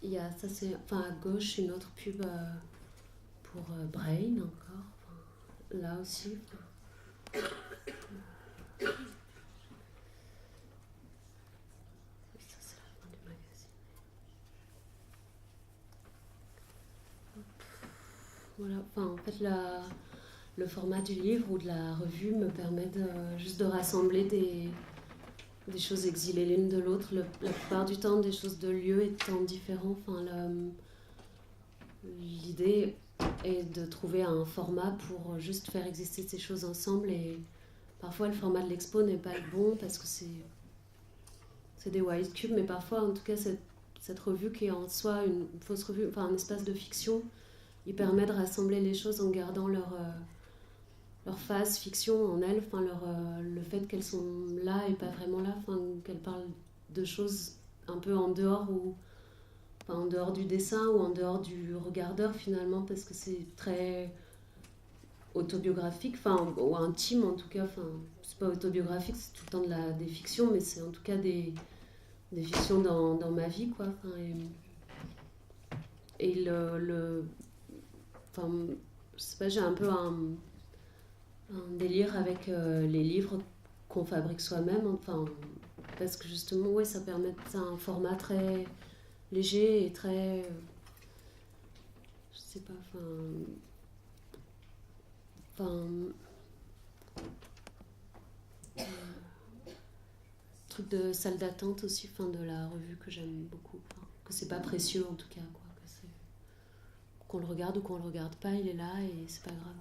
Il y a ça, c'est, enfin, à gauche, une autre pub pour Brain encore, enfin, là aussi. Ça, c'est la fin du magazine. Voilà, enfin, en fait, le format du livre ou de la revue me permet juste de rassembler des choses exilées l'une de l'autre, la plupart du temps des choses de lieux étant différents. Enfin, l'idée est de trouver un format pour juste faire exister ces choses ensemble, et parfois le format de l'expo n'est pas le bon parce que c'est des white cubes, mais parfois en tout cas cette revue qui est en soi une fausse revue, enfin un espace de fiction, il permet de rassembler les choses en gardant leur phase fiction en elles, enfin le fait qu'elles sont là et pas vraiment là, enfin qu'elles parlent de choses un peu en dehors ou enfin, en dehors du dessin ou en dehors du regardeur finalement, parce que c'est très autobiographique, enfin ou intime en tout cas, enfin c'est pas autobiographique, c'est tout le temps des fictions, mais c'est en tout cas des fictions dans ma vie, quoi. Enfin, et enfin, je sais pas, j'ai un peu un délire avec les livres qu'on fabrique soi-même, enfin, parce que justement, ouais, ça permet, c'est un format très léger et très, je sais pas, enfin, truc de salle d'attente aussi, enfin, de la revue que j'aime beaucoup, enfin, que c'est pas précieux en tout cas, quoi, qu'on le regarde ou qu'on le regarde pas, il est là et c'est pas grave.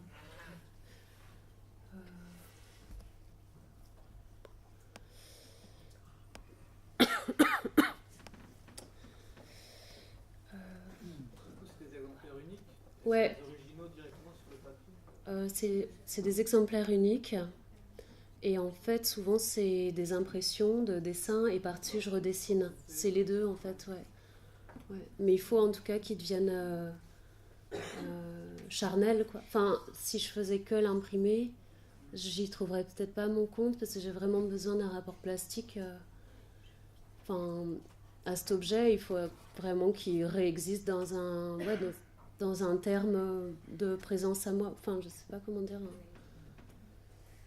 C'est des exemplaires uniques. Ouais. Des originaux directement sur le papier. C'est des exemplaires uniques. Et en fait, souvent, c'est des impressions de dessins et par-dessus, je redessine. C'est les deux, en fait, ouais. Ouais. Mais il faut en tout cas qu'ils deviennent charnels, quoi. Enfin, si je faisais que l'imprimer, j'y trouverais peut-être pas mon compte parce que j'ai vraiment besoin d'un rapport plastique. Enfin, à cet objet, il faut vraiment qu'il réexiste dans un terme de présence à moi. Enfin, je sais pas comment dire.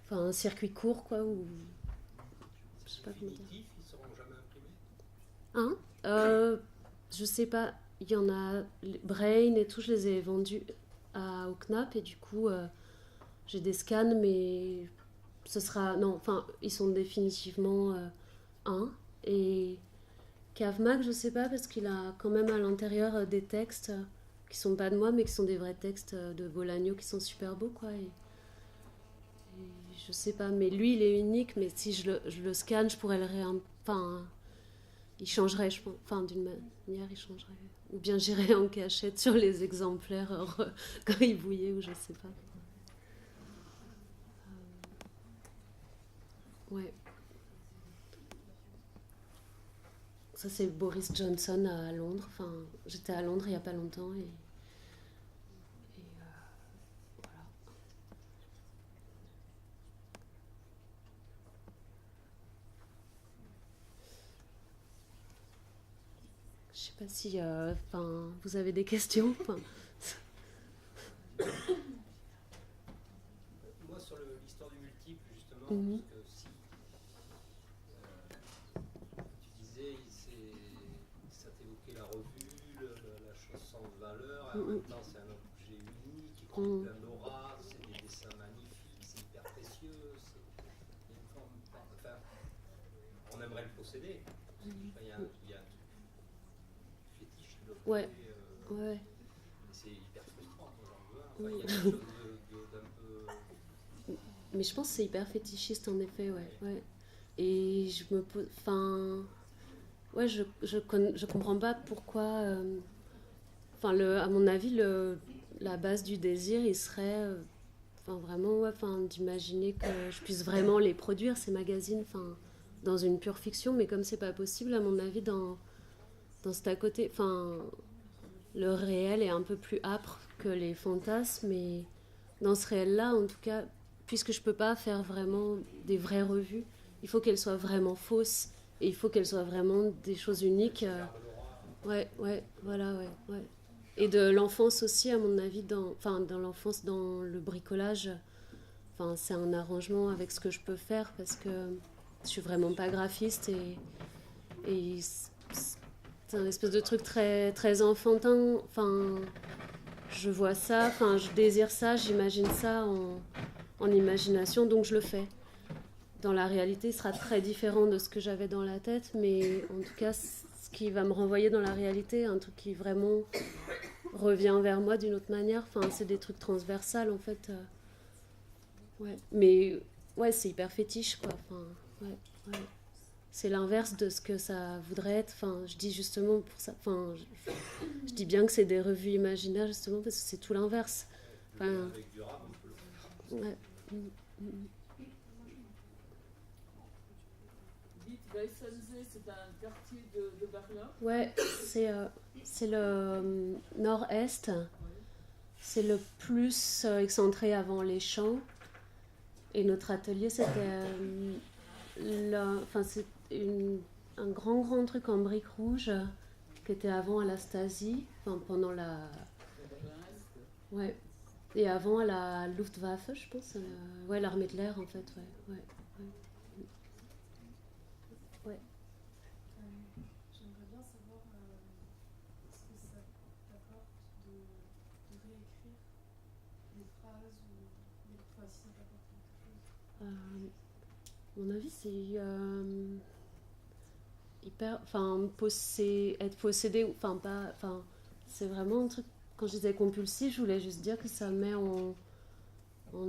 Enfin, un circuit court, quoi, ou je sais pas comment dire. Ils seront jamais imprimés. Hein Je sais pas. Il y en a Brain et tout, je les ai vendus au Knapp et du coup j'ai des scans, mais ce sera non. Enfin, ils sont définitivement et Cavemac, je sais pas, parce qu'il a quand même à l'intérieur des textes qui sont pas de moi, mais qui sont des vrais textes de Bolaño qui sont super beaux, quoi. Et je sais pas, mais lui, il est unique, mais si je le scanne, je pourrais le enfin, il changerait, je pense. Enfin, d'une manière, il changerait. Ou bien j'irais en cachette sur les exemplaires quand il bouillait, ou je sais pas. Ouais. Ça, c'est Boris Johnson à Londres. Enfin, j'étais à Londres il y a pas longtemps et voilà. Je sais pas si, enfin, vous avez des questions. Enfin, Moi, sur l'histoire du multiple, justement, Mhm. parce que si tu disais, ça t'évoquait la revue, la chose sans valeur, et en même temps, c'est un objet unique, qui prend plein d'aura, c'est des dessins magnifiques, c'est hyper précieux, il y a une forme, enfin, on aimerait le posséder. Enfin, il y a un truc fétiche de l'objet. Ouais. Ouais. Et c'est hyper frustrant quand j'en veux un. Enfin, il y a quelque chose d'un peu. Mais je pense que c'est hyper fétichiste en effet, ouais. Ouais. Et je me pose. Enfin. Ouais, je comprends pas pourquoi. Enfin, à mon avis, la base du désir, il serait. Enfin, vraiment, ouais, enfin, d'imaginer que je puisse vraiment les produire, ces magazines, enfin, dans une pure fiction, mais comme c'est pas possible, à mon avis, dans cet à côté. Enfin, le réel est un peu plus âpre que les fantasmes, mais dans ce réel-là, en tout cas, puisque je peux pas faire vraiment des vraies revues, il faut qu'elles soient vraiment fausses et il faut qu'elles soient vraiment des choses uniques. Ouais, ouais, voilà, ouais, ouais. Et de l'enfance aussi, à mon avis, enfin, dans l'enfance, dans le bricolage, enfin, c'est un arrangement avec ce que je peux faire parce que je suis vraiment pas graphiste et c'est un espèce de truc très, très enfantin. Enfin, je vois ça, enfin, je désire ça, j'imagine ça en imagination, donc je le fais. Dans la réalité, ce sera très différent de ce que j'avais dans la tête, mais en tout cas, ce qui va me renvoyer dans la réalité, un truc qui vraiment revient vers moi d'une autre manière. Enfin, c'est des trucs transversales en fait. Ouais, mais ouais, c'est hyper fétiche quoi. Enfin, ouais, ouais. C'est l'inverse de ce que ça voudrait être. Enfin, je dis justement pour ça. Enfin, je dis bien que c'est des revues imaginaires justement parce que c'est tout l'inverse. Enfin, Avec du rap, on peut le faire. ouais. Dites, Weissensee, c'est un quartier de Berlin. Ouais, c'est le nord-est. C'est le plus excentré avant les champs. Et notre atelier, c'était enfin, c'est un grand truc en briques rouges qui était avant à la Stasi, enfin, pendant la. Ouais. Et avant à la Luftwaffe, je pense. Ouais, l'armée de l'air, en fait. Ouais. Ouais. Ouais. J'aimerais bien savoir ce que ça t'apporte de réécrire des phrases ou enfin, si ça t'apporte quelque chose. À mon avis, c'est hyper. Enfin, être possédé, enfin, pas. Enfin, c'est vraiment un truc. Quand je disais compulsif, je voulais juste dire que ça met en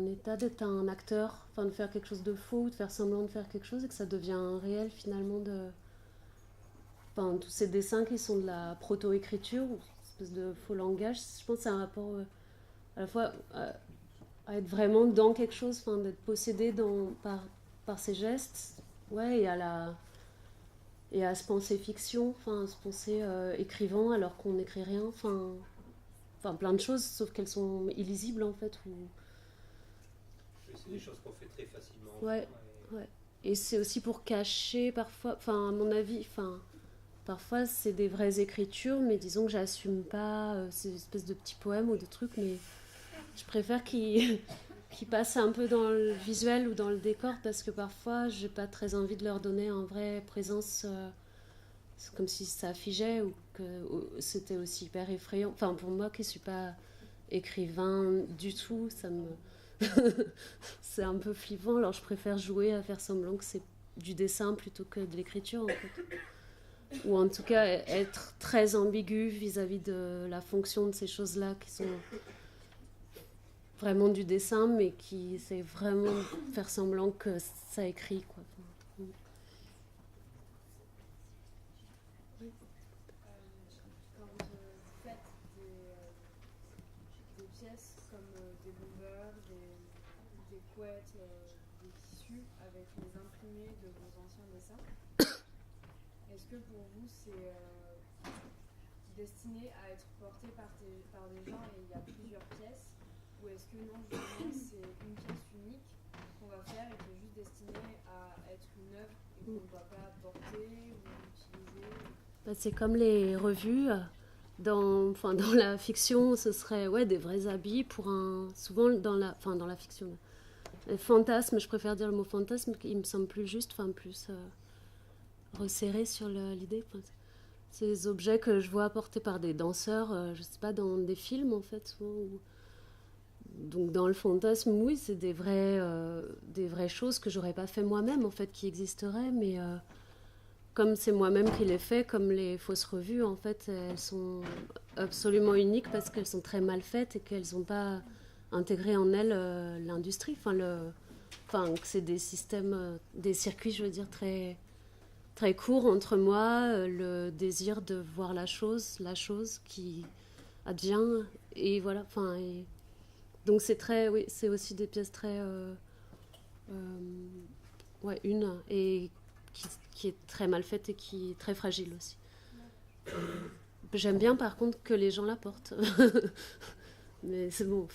état d'être un acteur, enfin, de faire quelque chose de faux, de faire semblant de faire quelque chose et que ça devient réel finalement de. Enfin, tous ces dessins qui sont de la proto-écriture, ou une espèce de faux langage, je pense que c'est un rapport à la fois à être vraiment dans quelque chose, enfin, d'être possédé par ses gestes, ouais, et à se penser fiction, enfin, à se penser écrivant alors qu'on n'écrit rien, enfin, plein de choses, sauf qu'elles sont illisibles en fait. C'est des choses qu'on fait très facilement. Ouais, ouais. Et c'est aussi pour cacher parfois, enfin, à mon avis, enfin, parfois c'est des vraies écritures, mais disons que j'assume pas ces espèces de petits poèmes ou de trucs, mais je préfère qu'ils passent un peu dans le visuel ou dans le décor parce que parfois j'ai pas très envie de leur donner une vraie présence. C'est comme si ça figeait ou que c'était aussi hyper effrayant. Enfin, pour moi qui suis pas écrivain du tout, ça me. C'est un peu flippant, alors je préfère jouer à faire semblant que c'est du dessin plutôt que de l'écriture en fait. ou en tout cas être très ambigu vis-à-vis de la fonction de ces choses-là qui sont vraiment du dessin, mais qui c'est vraiment faire semblant que ça écrit, quoi. Quand vous faites des pièces comme des bombers, des couettes, des tissus avec les imprimés de vos anciens dessins, est-ce que pour vous c'est destiné à être porté par des gens et il y a plusieurs pièces, ou est-ce que non, justement c'est une pièce unique qu'on va faire et qui est juste destinée à être une œuvre et qu'on ne doit pas porter ou utiliser? Bah, c'est comme les revues. Dans la fiction, ce serait des vrais habits pour un. Souvent dans la fiction. Les fantasmes, je préfère dire le mot fantasme, il me semble plus juste, plus resserré sur l'idée. Ces objets que je vois portés par des danseurs, je sais pas, dans des films en fait. Donc dans le fantasme, oui, c'est des vraies choses que j'aurais pas fait moi-même en fait, qui existeraient, mais comme c'est moi-même qui les fais, comme les fausses revues, en fait, elles sont absolument uniques parce qu'elles sont très mal faites et qu'elles n'ont pas intégré en elles l'industrie. Que c'est des systèmes, des circuits, je veux dire, très, très courts entre moi, le désir de voir la chose qui advient, et voilà. Donc c'est aussi des pièces très, une et qui est très mal faite et qui est très fragile aussi. J'aime bien par contre que les gens la portent. Mais c'est bon.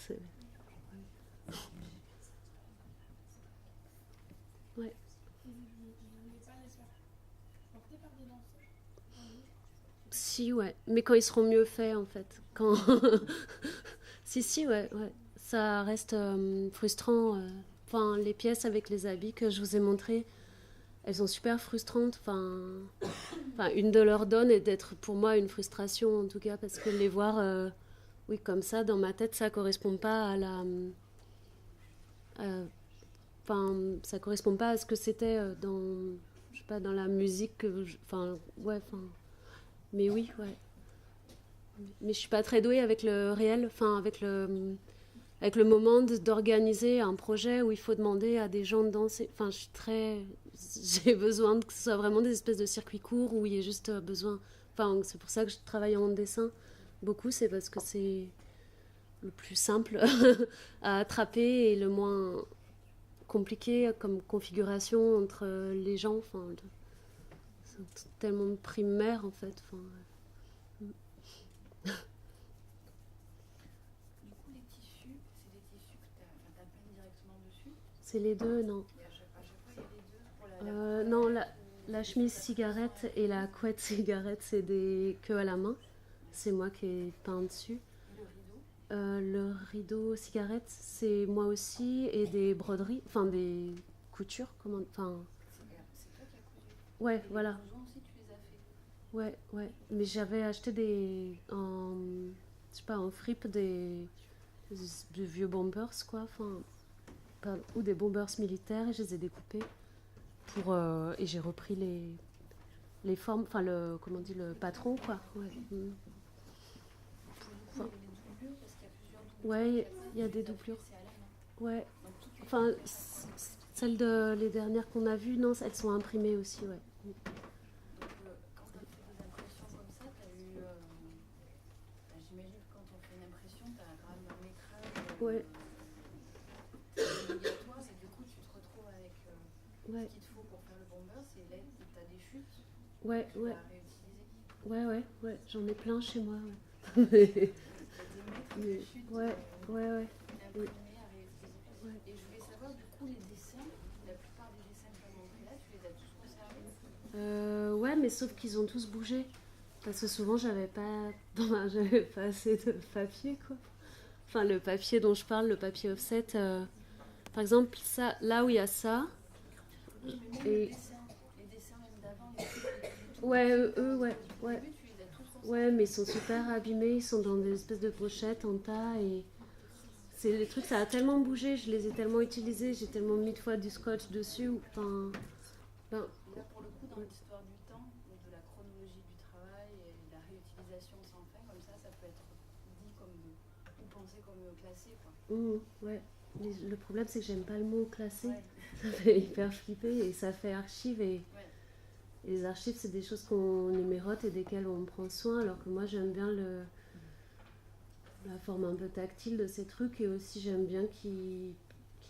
Ouais. Vous ne voulez pas les faire porter par des danseurs? Si, ouais. Mais quand ils seront mieux faits, en fait. Si, ouais. Ça reste frustrant. Les pièces avec les habits que je vous ai montrées, elles sont super frustrantes. Une de leurs donnes est d'être pour moi une frustration, en tout cas, parce que les voir, comme ça, dans ma tête, ça correspond pas à la. Ça correspond pas à ce que c'était dans la musique. Mais oui, ouais. Mais je suis pas très douée avec le réel, avec le moment d'organiser un projet où il faut demander à des gens de danser. J'ai besoin que ce soit vraiment des espèces de circuits courts où il y ait juste besoin. C'est pour ça que je travaille en dessin beaucoup, c'est parce que c'est le plus simple à attraper et le moins compliqué comme configuration entre les gens. C'est tellement primaire en fait. Du coup, les tissus, c'est des tissus que tu peignes directement dessus? C'est les deux, non. À chaque fois, il y a les deux pour la non, la chemise cigarette et la couette cigarette, c'est des queues à la main. C'est moi qui ai peint dessus. Et le rideau? Le rideau cigarette, c'est moi aussi, et des broderies, des coutures. C'est toi qui as cousu? Ouais, et voilà. Les blousons aussi, tu les as fait? Ouais. Mais j'avais acheté en fripe des vieux bombers, quoi. Ou des bombers militaires, et je les ai découpés et j'ai repris les formes, le patron, quoi. Ouais. Il y avait des doublures parce qu'il y a plusieurs doublures. Ouais, il y a des doublures. C'est à laine. Ouais. Les dernières qu'on a vues, non, elles sont imprimées aussi, ouais. Donc, quand tu as fait des impressions comme ça, tu as eu. J'imagine que quand on fait une impression, tu as quand même un métrage Ouais. obligatoire, et du coup, tu te retrouves avec Ouais. ce qu'il te faut pour faire le bomber. C'est là où tu as des chutes. Ouais, Tu ouais. vas réutiliser. Ouais. J'en ai plein chez moi, ouais. Tu as des mètres de chutes Ouais. imprimées à réutiliser. Ouais. Et je voulais savoir, du coup, les dessins, la plupart des dessins que tu as montrés là, tu les as tous conservés? Ouais, mais sauf qu'ils ont tous bougé. Parce que souvent, j'avais pas assez de papier, quoi. Le papier dont je parle, le papier offset. Par exemple, ça, là où il y a ça. Oui, mais même Et... les dessins même d'avant, les Ouais, ouais. tu les as tous conservés. Ouais, mais ils sont super abîmés, ils sont dans des espèces de pochettes en tas et c'est les trucs, ça a tellement bougé, je les ai tellement utilisés, j'ai tellement mis de fois du scotch dessus. Là, pour le coup, dans l'histoire du temps, ou de la chronologie progression sans fin, comme ça peut être dit comme ou pensé comme classé, quoi. Ouais. Le problème, c'est que j'aime pas le mot classé. Ouais. Ça fait hyper flipper et ça fait archive. Et les archives, c'est des choses qu'on numérote et desquelles on prend soin, alors que moi, j'aime bien la forme un peu tactile de ces trucs et aussi j'aime bien qu'ils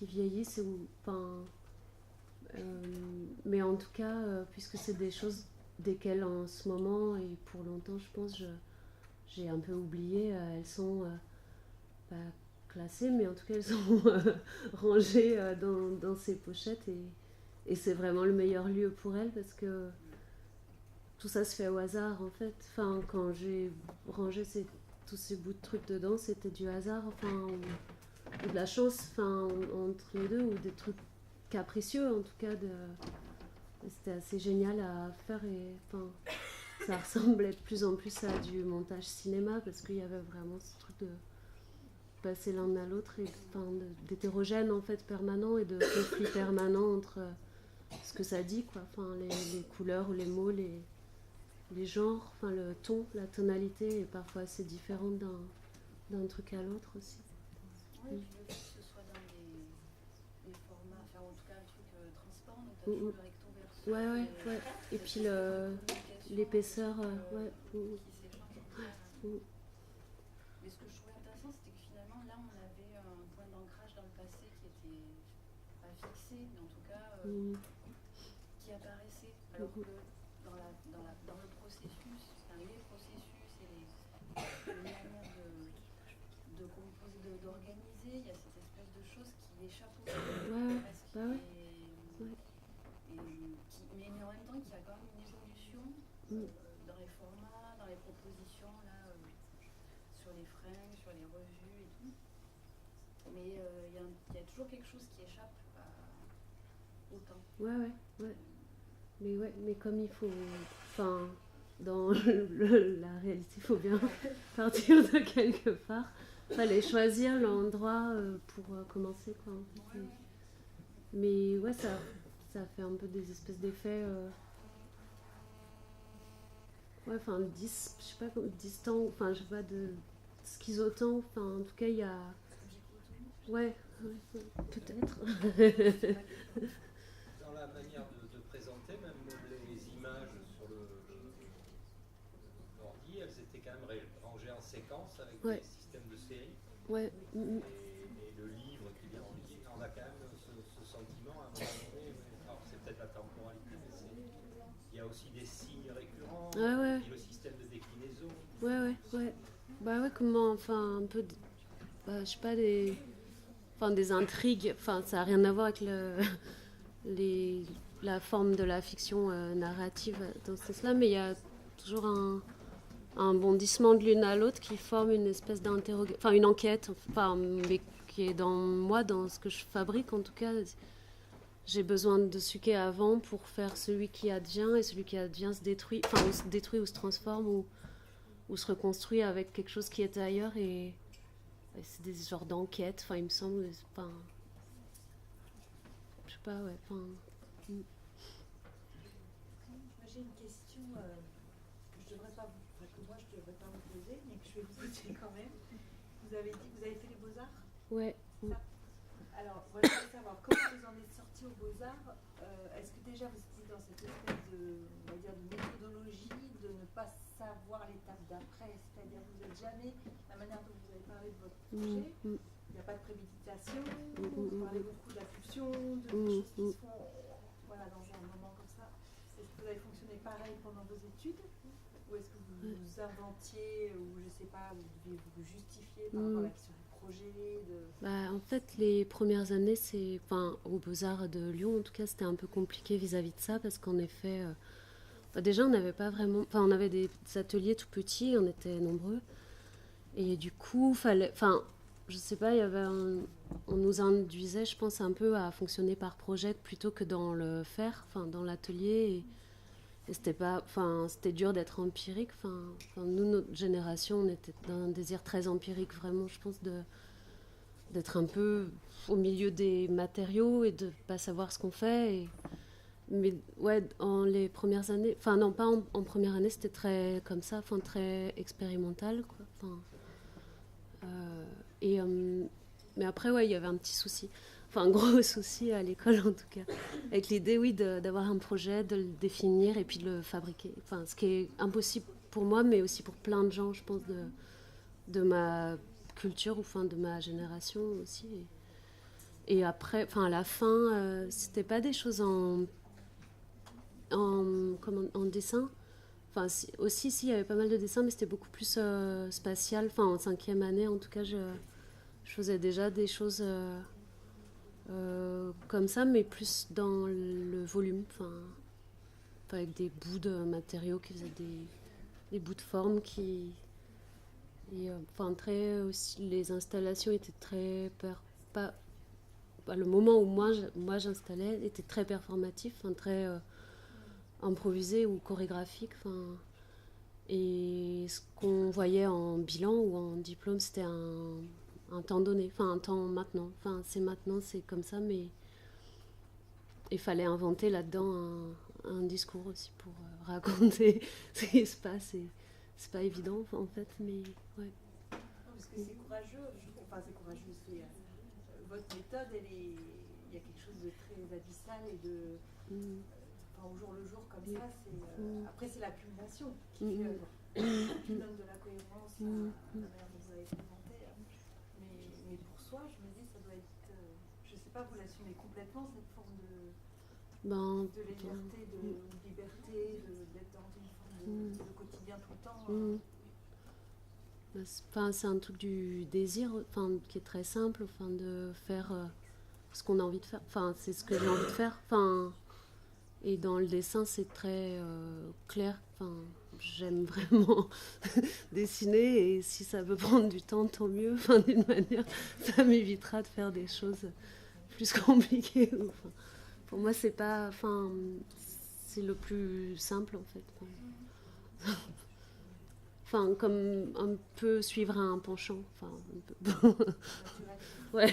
vieillissent. Mais en tout cas, puisque c'est des choses desquelles en ce moment et pour longtemps, je pense, j'ai un peu oublié, elles sont pas classées, mais en tout cas, elles sont rangées dans ces pochettes et c'est vraiment le meilleur lieu pour elles parce que tout ça se fait au hasard en fait. Enfin, quand j'ai rangé tous ces bouts de trucs dedans, c'était du hasard, ou de la chance, entre les deux, ou des trucs capricieux en tout cas. C'était assez génial à faire et ça ressemblait de plus en plus à du montage cinéma parce qu'il y avait vraiment ce truc de passer l'un à l'autre et d'hétérogène en fait permanent et de conflit permanent entre ce que ça dit quoi, les couleurs ou les mots, les genres, le ton, la tonalité est parfois assez différente d'un truc à l'autre aussi. Oui, puis le fait que ce soit dans des formats, en tout cas un truc transparent, donc t'as toujours le recto verso. Ouais. Et puis l'épaisseur, qui s'échange comme ça. Mais ce que je trouvais intéressant, c'était que finalement, là, on avait un point d'ancrage dans le passé qui était pas fixé, mais en tout cas, qui apparaissait. Alors que dans le processus, dans les processus et les manières de composer, d'organiser, il y a cette espèce de chose qui échappe au mais en même temps, qui a quand même une évolution dans les formats, dans les propositions, là, sur les fringues, sur les revues et tout. Mais il y a toujours quelque chose qui échappe au temps. Ouais. Mais comme il faut... dans la réalité, il faut bien partir de quelque part. Fallait choisir l'endroit pour commencer, quoi. Mais ça fait un peu des espèces d'effets... je sais pas, distant, je sais pas, de schizotant. En tout cas, il y a... Ouais, peut-être. Dans la manière de présenter, même les images sur l'ordi, elles étaient quand même rangées en séquence avec des systèmes de série. Ouais. Et le livre qui vient en ligne, on a quand même ce sentiment à un moment donné. Alors c'est peut-être la temporalité, mais il y a aussi des signes récurrents, et le système de déclinaison. Ouais. Comment, un peu, je sais pas, des intrigues. Ça n'a rien à voir avec la forme de la fiction narrative dans ce sens-là, mais il y a toujours un bondissement de l'une à l'autre qui forme une espèce d'interrogation, une enquête, mais qui est dans moi, dans ce que je fabrique en tout cas. J'ai besoin de ce qui est avant pour faire celui qui advient, et celui qui advient se détruit, ou se détruit ou se transforme ou se reconstruit avec quelque chose qui était ailleurs, et c'est des genres d'enquêtes, il me semble, je sais pas, Moi j'ai une question que moi je devrais pas vous poser, mais que je vais vous poser quand même. Vous avez dit que vous avez fait les Beaux-Arts ? Ouais. Alors, moi je voudrais savoir comment vous en êtes sortis aux Beaux-Arts. Est-ce que déjà vous étiez dans cette espèce de méthodologie de ne pas savoir l'étape d'après, c'est-à-dire que vous n'êtes jamais, la manière dont vous avez parlé de votre projet, il n'y a pas de préméditation, vous parlez beaucoup d'impulsion, de choses qui se font dans un moment comme ça. Est-ce que vous avez fonctionné pareil pendant vos études, ou est-ce que vous inventiez, ou je sais pas, vous deviez vous justifier par rapport à la question du projet En fait, les premières années, aux Beaux-Arts de Lyon, en tout cas, c'était un peu compliqué vis-à-vis de ça, parce qu'en effet, déjà, on n'avait pas vraiment... on avait des ateliers tout petits, on était nombreux, et du coup, je sais pas, on nous induisait, je pense, un peu à fonctionner par projet plutôt que dans le faire, dans l'atelier, et c'était dur d'être empirique. Nous, notre génération, on était dans un désir très empirique, vraiment, je pense, d'être un peu au milieu des matériaux et de pas savoir ce qu'on fait. Mais ouais, en les premières années, enfin non, pas en première année, c'était très comme ça, enfin très expérimental, quoi. Enfin, et, mais après, ouais, il y avait un petit souci, enfin un gros souci à l'école en tout cas, avec l'idée, oui, d'avoir un projet, de le définir et puis de le fabriquer. Enfin, ce qui est impossible pour moi, mais aussi pour plein de gens, je pense, de ma culture ou enfin de ma génération aussi. Et après, enfin à la fin, c'était pas des choses en dessin. Enfin, aussi, si, il y avait pas mal de dessins, mais c'était beaucoup plus spatial. Enfin, en 5e année, en tout cas, je faisais déjà des choses comme ça, mais plus dans le volume. Enfin, avec des bouts de matériaux qui faisaient des bouts de forme qui. Et, enfin, très aussi, les installations étaient très. Pas, le moment où moi j'installais était très performatif, enfin, très improvisé ou chorégraphique. Enfin, et ce qu'on voyait en bilan ou en diplôme, c'était un temps donné, enfin un temps maintenant. Enfin, c'est maintenant, c'est comme ça, mais il fallait inventer là-dedans un discours aussi pour raconter ce qui se passe. Et c'est pas évident en fait, mais ouais. Non, parce que c'est courageux, enfin c'est courageux, c'est votre méthode, il y a quelque chose de très abyssal et de, enfin, au jour le jour comme ça, c'est, après c'est l'accumulation qui fait œuvre, qui donne de la cohérence à la manière dont vous avez présenté, mais pour soi, je me dis, ça doit être, je sais pas, vous l'assumez complètement cette forme de légèreté, de liberté, d'être dans une forme de quotidien tout le temps. Enfin, c'est un truc du désir, enfin, qui est très simple, enfin, de faire ce qu'on a envie de faire. Enfin, c'est ce que j'ai envie de faire. Enfin, et dans le dessin, c'est très clair. Enfin, j'aime vraiment dessiner et si ça peut prendre du temps, tant mieux. Enfin, d'une manière, ça m'évitera de faire des choses plus compliquées. Enfin, pour moi, c'est pas. Enfin, c'est le plus simple en fait. Enfin, comme un peu suivre un penchant. Enfin, un peu. Ouais.